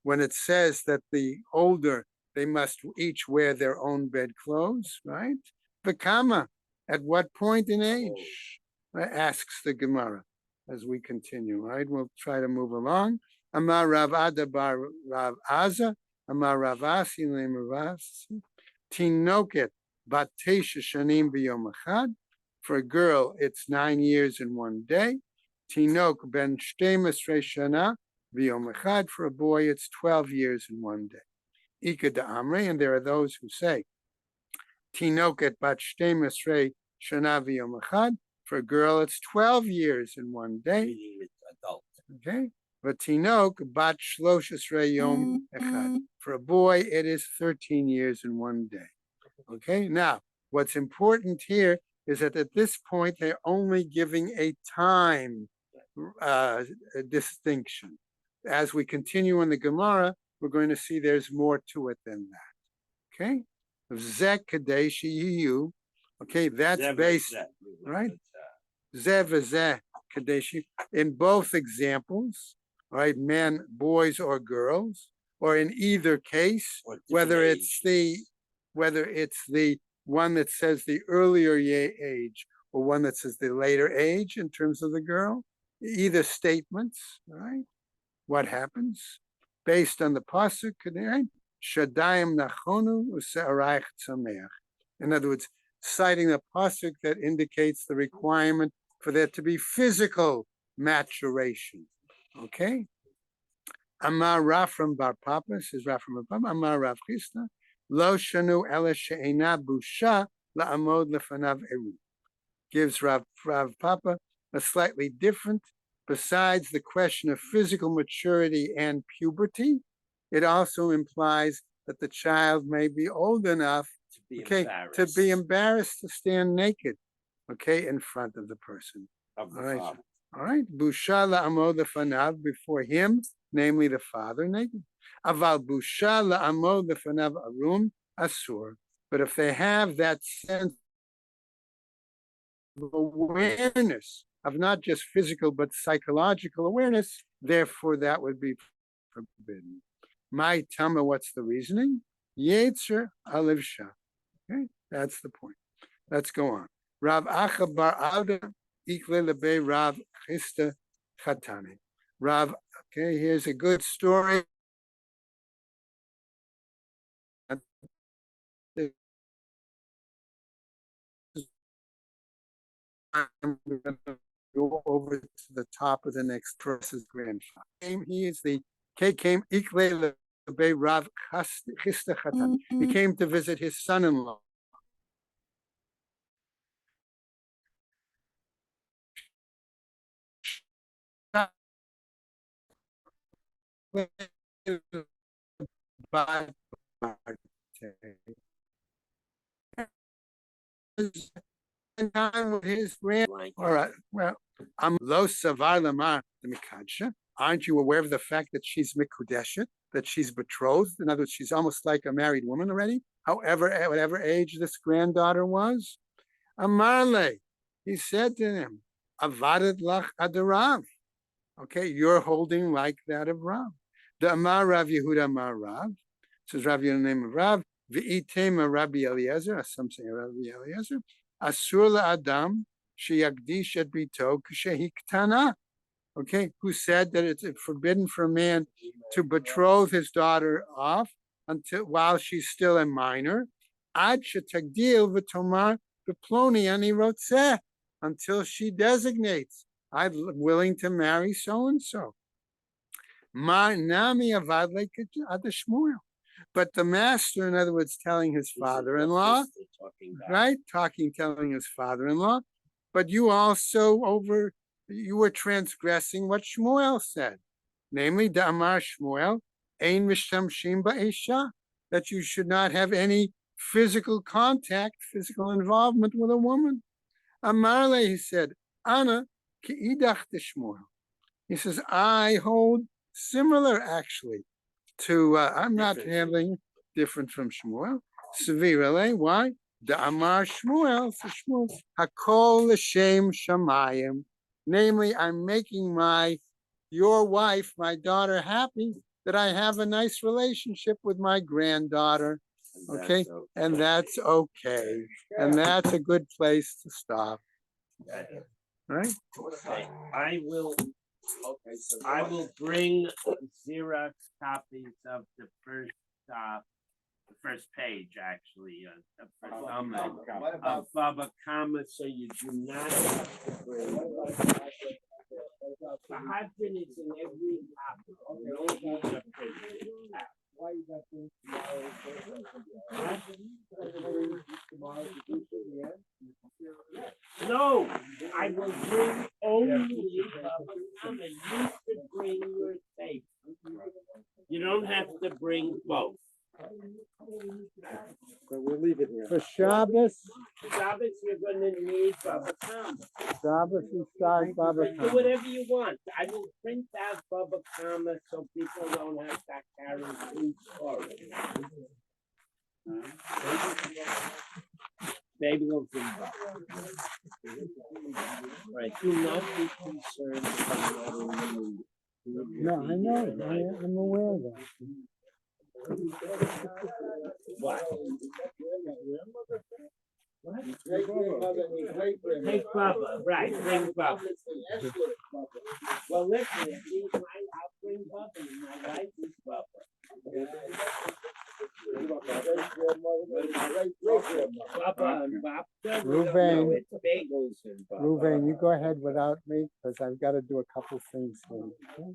when it says that the older, they must each wear their own bedclothes, right? Vakama, at what point in age? Asks the Gemara as we continue, right? We'll try to move along. Amar Rav Ada bar Rav Aza, Amar Rav Asi Ravasi, Tinoket bat tesha shanim b'yom echad. For a girl, it's 9 years in one day. Tinok ben 12 shana b'yom echad. For a boy, it's 12 years in one day. Ika da amre, and there are those who say, Tinoket bat 12 shana b'yom echad. For a girl, it's 12 years in one day. Meaning it's adult. Okay. But Tinok bat 13 yom echad. For a boy, it is 13 years in one day. Okay. Now, what's important here is that at this point, they're only giving a time distinction. As we continue in the Gemara, we're going to see there's more to it than that. Okay. Zek kadeshi yiyu. Okay, that's Zev is based, Zev. right? Zev is Zeh kadeshi. In both examples, right, men, boys, or girls, or in either case, Or different whether age. it's the one that says the earlier age or one that says the later age in terms of the girl, either statements, right? What happens based on the pasuk, right? Shadayim nachonu u'se'arayich tzameach. In other words, citing a pasuk that indicates the requirement for there to be physical maturation. Okay. Amar Rafram bar Papa, says Rafram bar Papa, Amar Rav Chisda, Lo shanu ela she'ena busha la'amod lefanav eru. Gives Rav Papa a slightly different, besides the question of physical maturity and puberty, it also implies that the child may be old enough, To be okay, embarrassed. to be embarrassed to stand naked, okay, in front of the person. Of the All right. father. All right, busha la'amod lefanav, before him, namely the father, naked. Aval busha la'amod lefanav arum asur. But if they have that sense of awareness of not just physical but psychological awareness, therefore that would be forbidden. My tama, what's the reasoning? Yetzer alivsha. Okay, that's the point. Let's go on. Rav Acha bar Auda ikle lebe Rav Chisda Chatane. Rav, okay, here's a good story. I'm going to go over to the top of the next verse's grandfather. He is the came ikle lebe Rav Chisda Chatane. He came to visit his son-in-law. Time with his grand. Blanket. All right. Well, I'm lo savar lamar the mikadsha. Aren't you aware of the fact that she's mikudeshet, that she's betrothed? In other words, she's almost like a married woman already. However, at whatever age this granddaughter was, Amarle, he said to him, Avadat lach adarav. Okay, you're holding like that of Rav. The Amar Rav Yehuda Amar Rav. Says Rav Yehuda, name of Rav. V'itema Rabbi Eliezer, some say Rabbi Eliezer. Asur la'adam sheyagdish et bito kshehi ktana. Okay, who said that it's forbidden for a man to betroth his daughter off while she's still a minor. Ad shetagdil v'tomar v'ploni ani rotzeh, until she designates, I'm willing to marry so and so. Ma nami avad adashmuel. But the master, in other words, telling his father-in-law, right? Telling his father-in-law, but you were transgressing what Shmuel said, namely, Da'amar Shmuel, Ein Mishtamshim Ba'esha, that you should not have any physical contact, physical involvement with a woman. Amarle, he said, Ana ki'idach de Shmuel. He says, I hold similar, actually, to, I'm not having different from Shmuel. Sevirele, why? Da'amar Shmuel, for Shmuel, Hakol l'shem shamayim. Namely, I'm making your wife, my daughter, happy that I have a nice relationship with my granddaughter, And okay? that's And that's okay. And that's a good place to stop, okay. right? Okay, I will bring Xerox copies of the first page, actually, of Baba Kama, so you do not have to bring. The husband is in every copy. No, I will bring only Baba Kama. You should bring your tape. You don't have to bring both. But we'll leave it here. For Shabbos, Shabbos, you're gonna need Baba Kama. Shabbos and Shag Baba Do Kama. whatever you want. I will print out Baba Kama so people don't have to carry two stories. Maybe we'll do that. Right, do not be concerned about letting No, I know, I'm aware of that. what? Take Baba, right, bring Baba. Well, listen, if he's mine, I'll bring Baba, and my wife is Baba. Baba and Baba. Ruvain. It's bagels and Baba. Ruvain, you go ahead without me, because I've got to do a couple things here. Okay?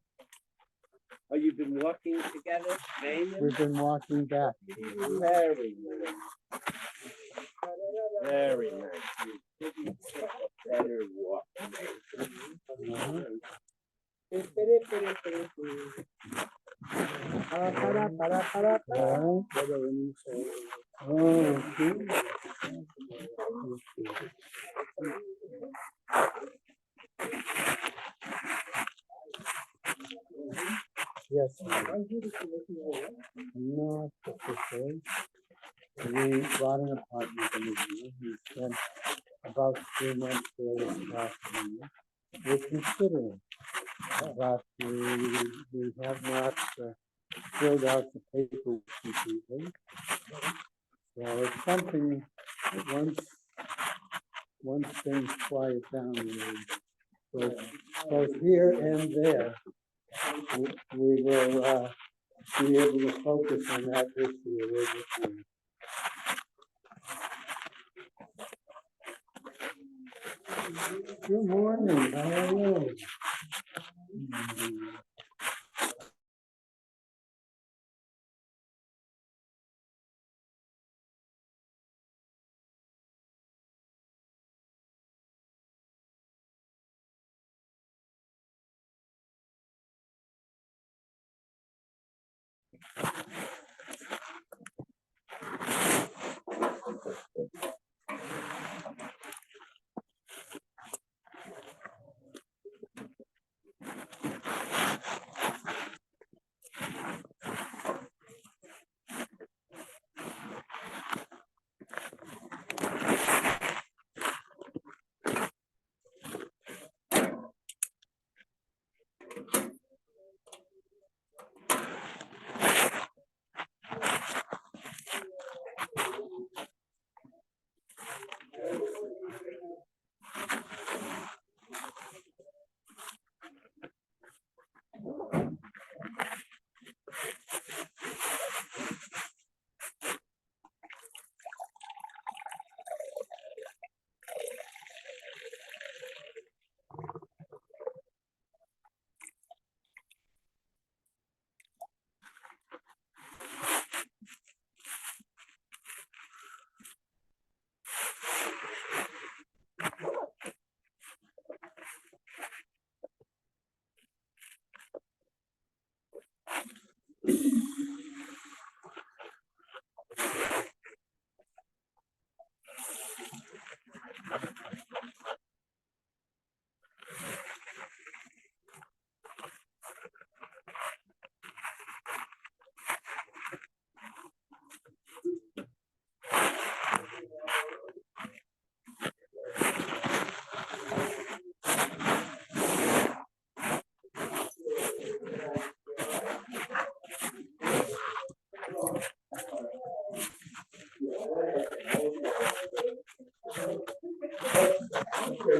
Oh, you've been walking together, Damon? We've been walking back. Very nice. Very nice. You couldn't take a better walk. Yes. Not officially. We bought an apartment in the year. We spent about 3 months there this past year. We're considering, but we have not filled out the paperwork completely. So it's something that once things quiet down, both here and there, we will be able to focus on that issue. Good morning, how are you?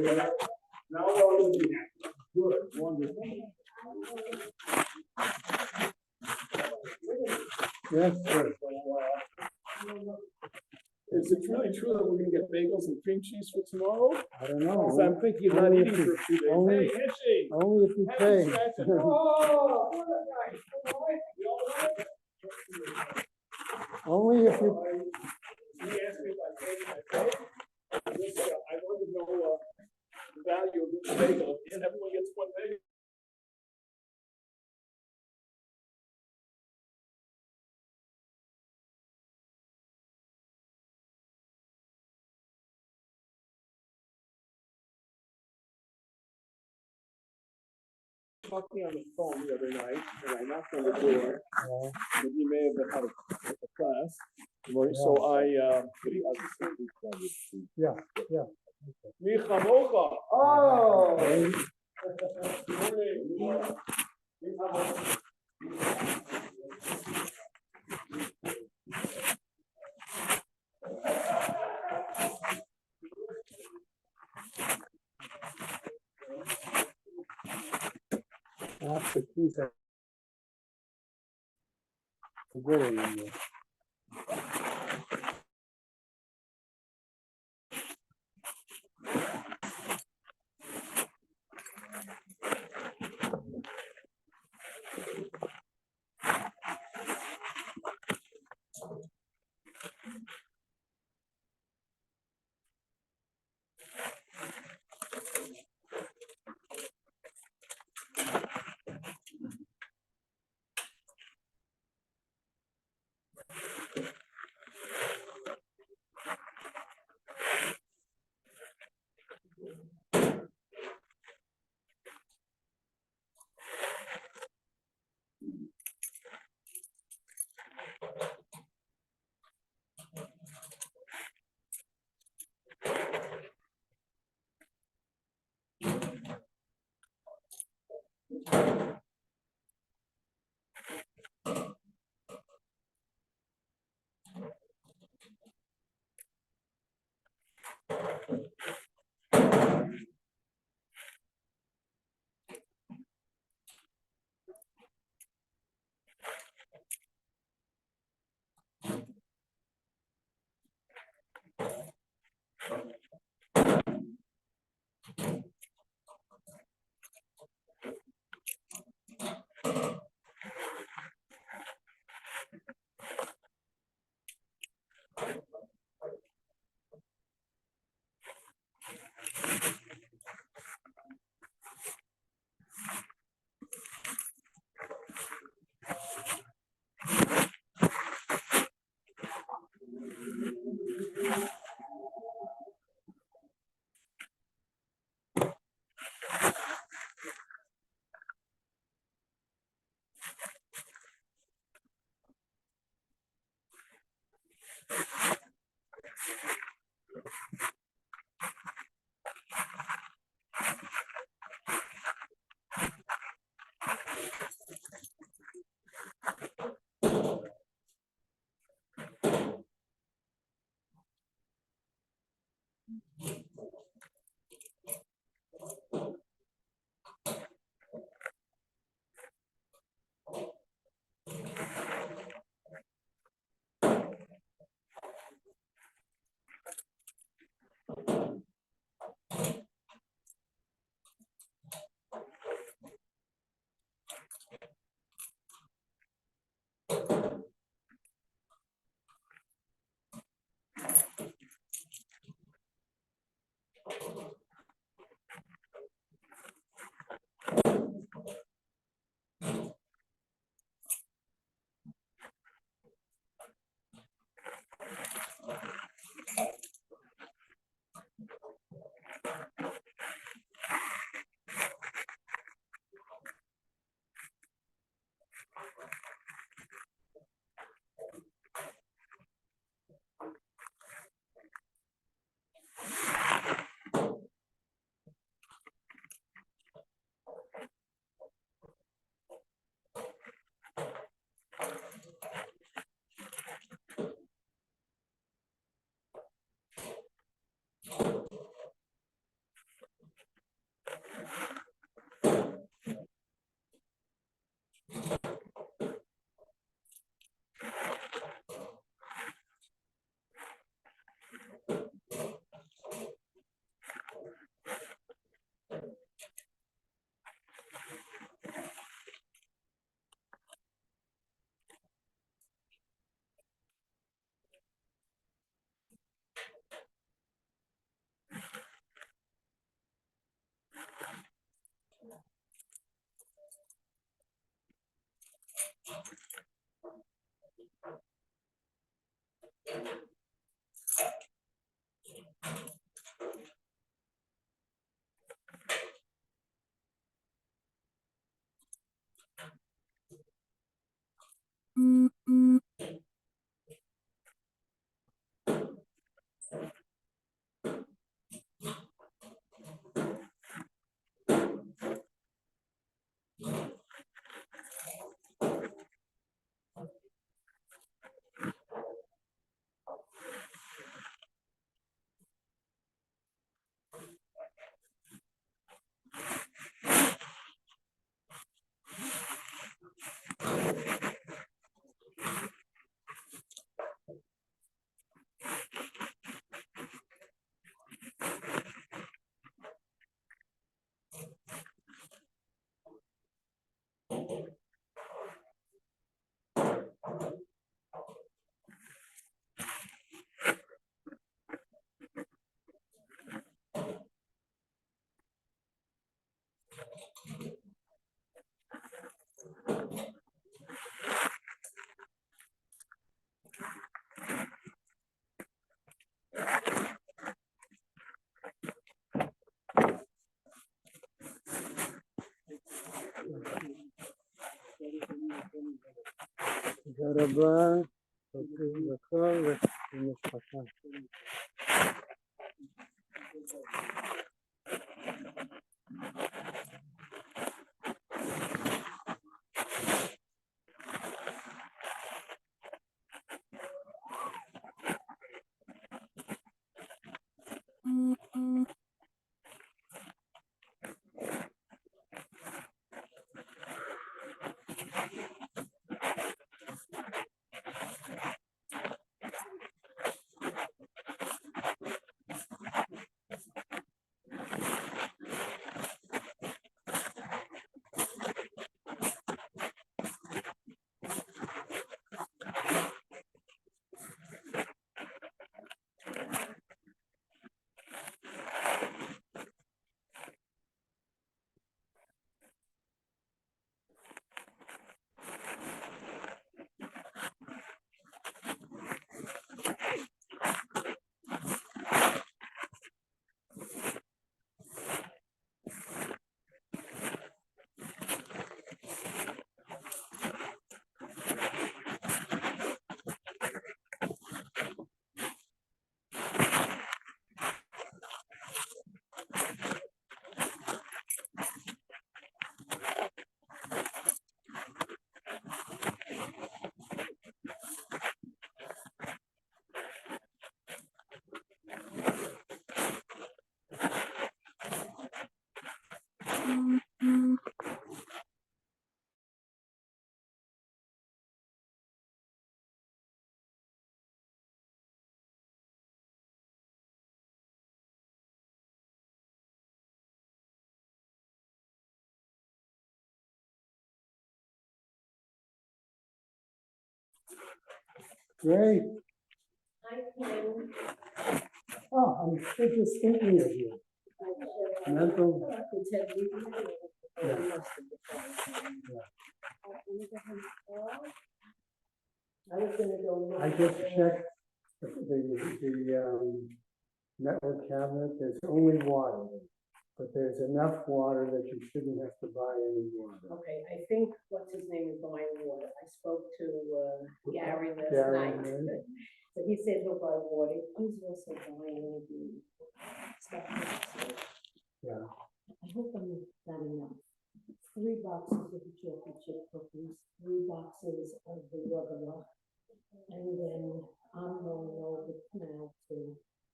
Now we're all looking at it. Good, wonderful. Yes, sir. Is it really true that we're gonna get bagels and cream cheese for tomorrow? I don't know. Because I'm thinking of not Only if eating you- for a few days. only- Hey, Heshy! Only if you Happy pay. scratching. Oh, what a nice boy. You all right? Only if you, He asked me if I paid my pay. I wanted to know the value of this bagel, and everyone gets one bagel. Talked to me on the phone the other night, and I knocked on the door, but he may have had a class. So I, yeah. Mi chamocha. Oh. Morning. That's the key thing. Good in there. רבה, לכל המשפחה. Great. Oh, I'm just thinking of you. Mental. Yeah. I just checked the network cabinet. There's only water, but there's enough water that you shouldn't have to buy any water. Okay, I think what's his name is buying water. I spoke to Gary last Gary, night. right? So he said he'll buy water. He's also buying the stuff. Yeah. I hope I'm not enough. 3 boxes of the chocolate chip cookies, 3 boxes of the rubber, and then I'm going over now to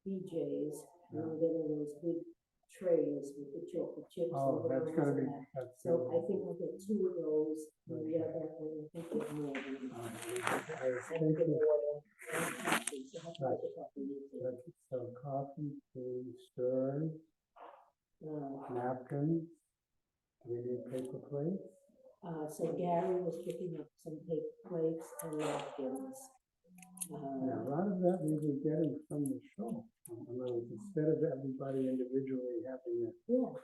BJ's and getting those big trays with the chocolate chips. Oh, and the that's gonna be, ones that- that's So gonna I think I'll get 2 of those, and the other, and I think there's more than I was and the thinking, water and coffee. So I'll have to get coffee with you. so coffee, tea, stir, napkins. Do we need paper plates? So Gary was picking up some paper plates and napkins. Yeah, a lot of that we were getting from the show. In other words, instead of everybody individually having it. Yeah,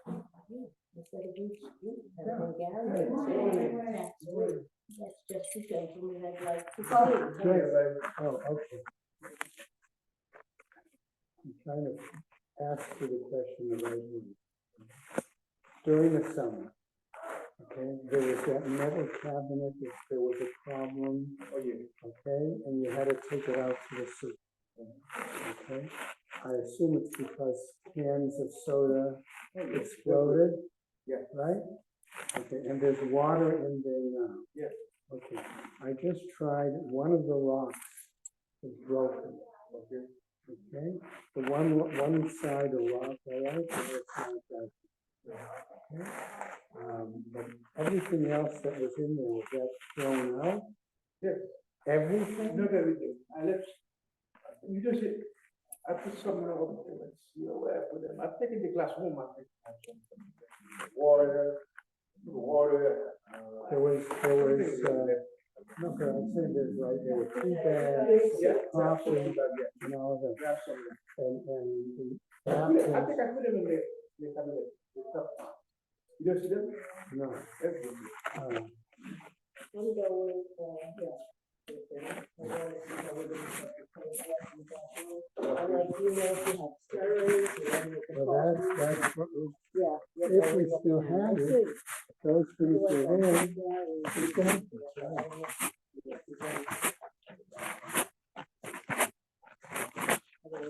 instead of each group, Yeah. having Gary, it's really tax free. That's just the gentleman I'd like to Oh, see. great. Oh, okay. I'm trying to ask you the question that I need. During the summer, okay, there was that metal cabinet, if there was a problem. Oh, yeah. Okay, and you had to take it out to the soup. Okay, I assume it's because cans of soda exploded. Yeah. Right? Okay, and there's water in there now. Yeah. Okay, I just tried, one of the locks is broken. Okay. Okay, the one side of lock, all right, the other side doesn't. Okay. But everything else that was in there, was that thrown out? Yes. Everything? Not everything. I left, you just, I put some, let's see where I put them. I've taken the glass home, I think. Water. There was, no, but I'm saying there's like, there were tea bags, Yeah. coffee, and all that. Grab some of them. And the I napkins, think I put them in the cabinet. The top. You don't see them? no. Everything. I'm going, yeah. I'm going to see how we're gonna set the place up in the bathroom. And like, you know, if you have stirrers, and then with the Well, coffee. that's what we, Yeah. if we still had it, those things were there. Yeah.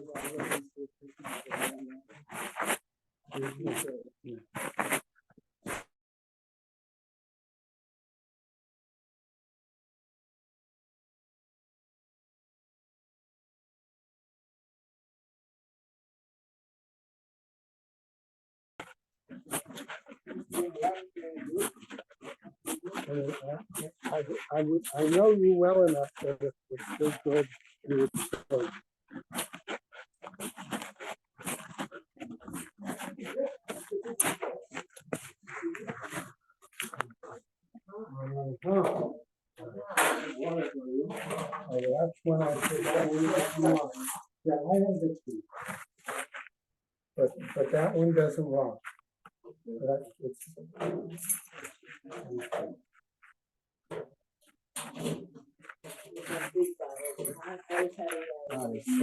was already. I know you well enough that if it's still good, you would say. That's when I said that one is wrong. Yeah, I have the key. But that one doesn't rock. So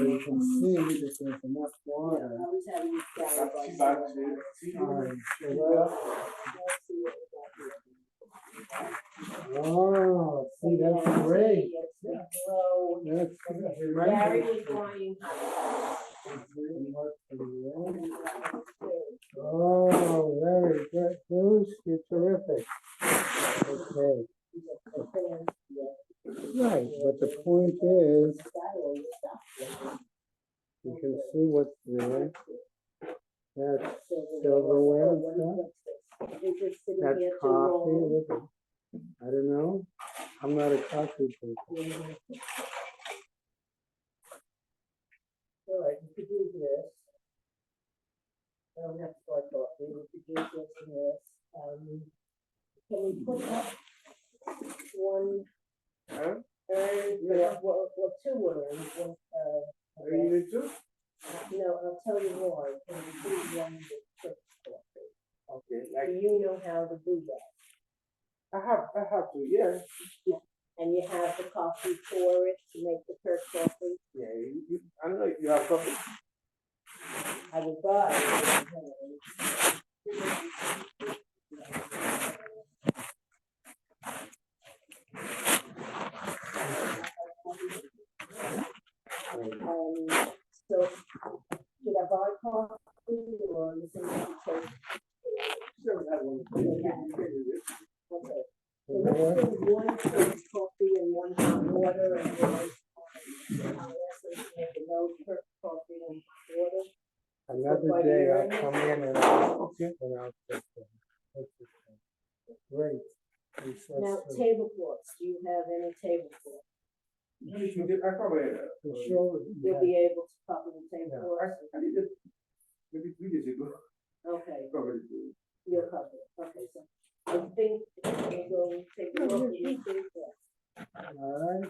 you can see that there's enough water. Oh, see, that's great. That's Gary was buying. Oh, very good. Bruce, you're terrific. Okay. Right, but the point is, you can see what's there. That's silverware stuff. That's coffee with it. I don't know. I'm not a coffee drinker. All right, you could do this. I don't have to start talking. We could do this and this. Can we put up one? Well, two urns. Are you need to? No, I'll tell you why. Can we do one with quick coffee? Okay, Do like, you know how to do that? I have to, yeah. And you have the coffee for it to make the Kirk coffee? Yeah, I don't know if you have coffee. I will buy it. So, should I buy coffee or you think you take? Sure, that one. Okay. So let's do one cup coffee and one hot water and then I'll ask them to make a note for coffee and hot water. Another day I'll come in and I'll fix it. Great. Now, tablecloths, do you have any tablecloths? I probably, Sure. You'll be able to cover the tablecloths? I did it maybe 3 years ago. Okay, Probably. you'll cover it, okay, so I think we'll go take a look at your tablecloths. All right.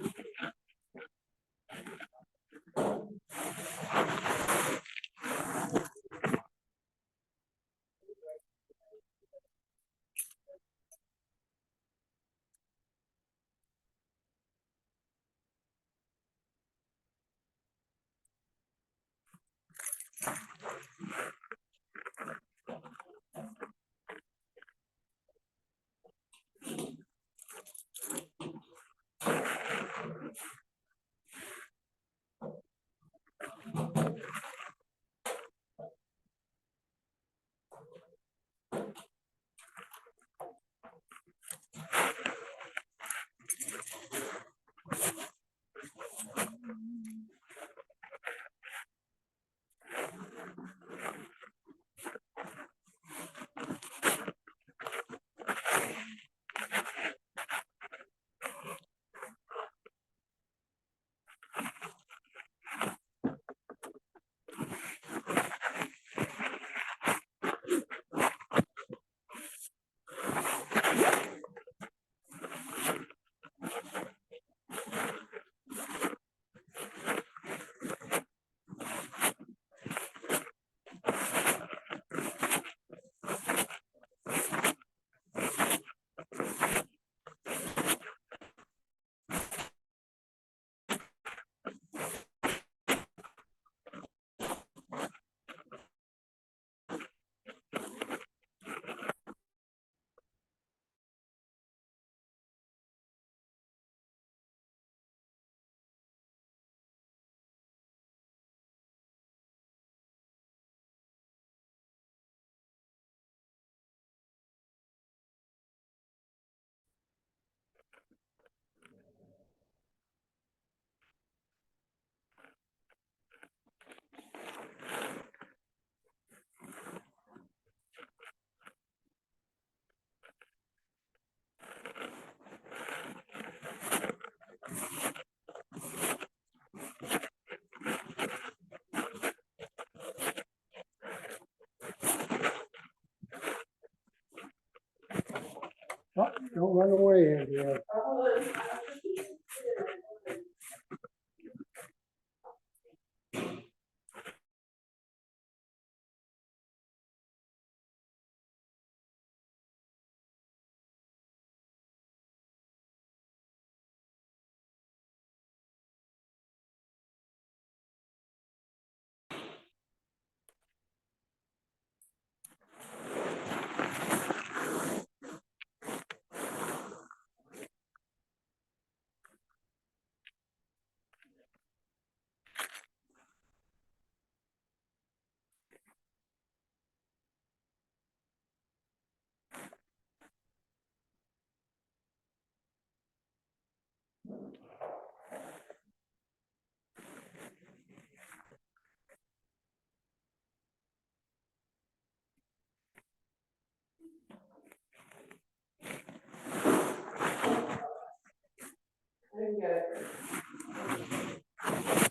Don't run away, Andrea.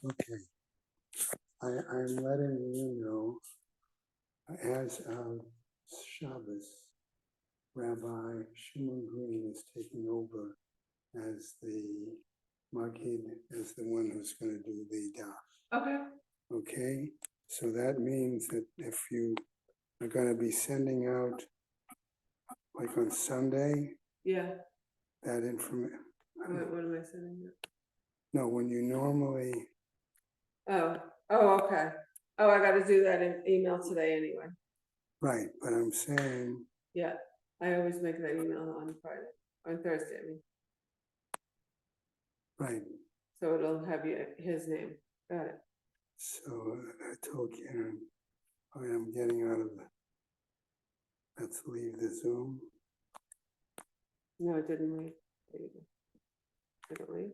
Okay. I'm letting you know, as of Shabbos, Rabbi Shimon Green is taking over as the Magid, as the one who's going to do the daf. Okay. Okay, so that means that if you are going to be sending out, like on Sunday, Yeah. that information. What am I sending you? No, when you normally, Oh, okay. Oh, I gotta do that in email today anyway. right, but I'm saying, Yeah, I always make that email on Friday, on Thursday, I mean, right, so it'll have his name. Got it. so I told Karen, all right, I'm getting out of the, let's leave the Zoom. No, it didn't leave. There you go. Did it leave?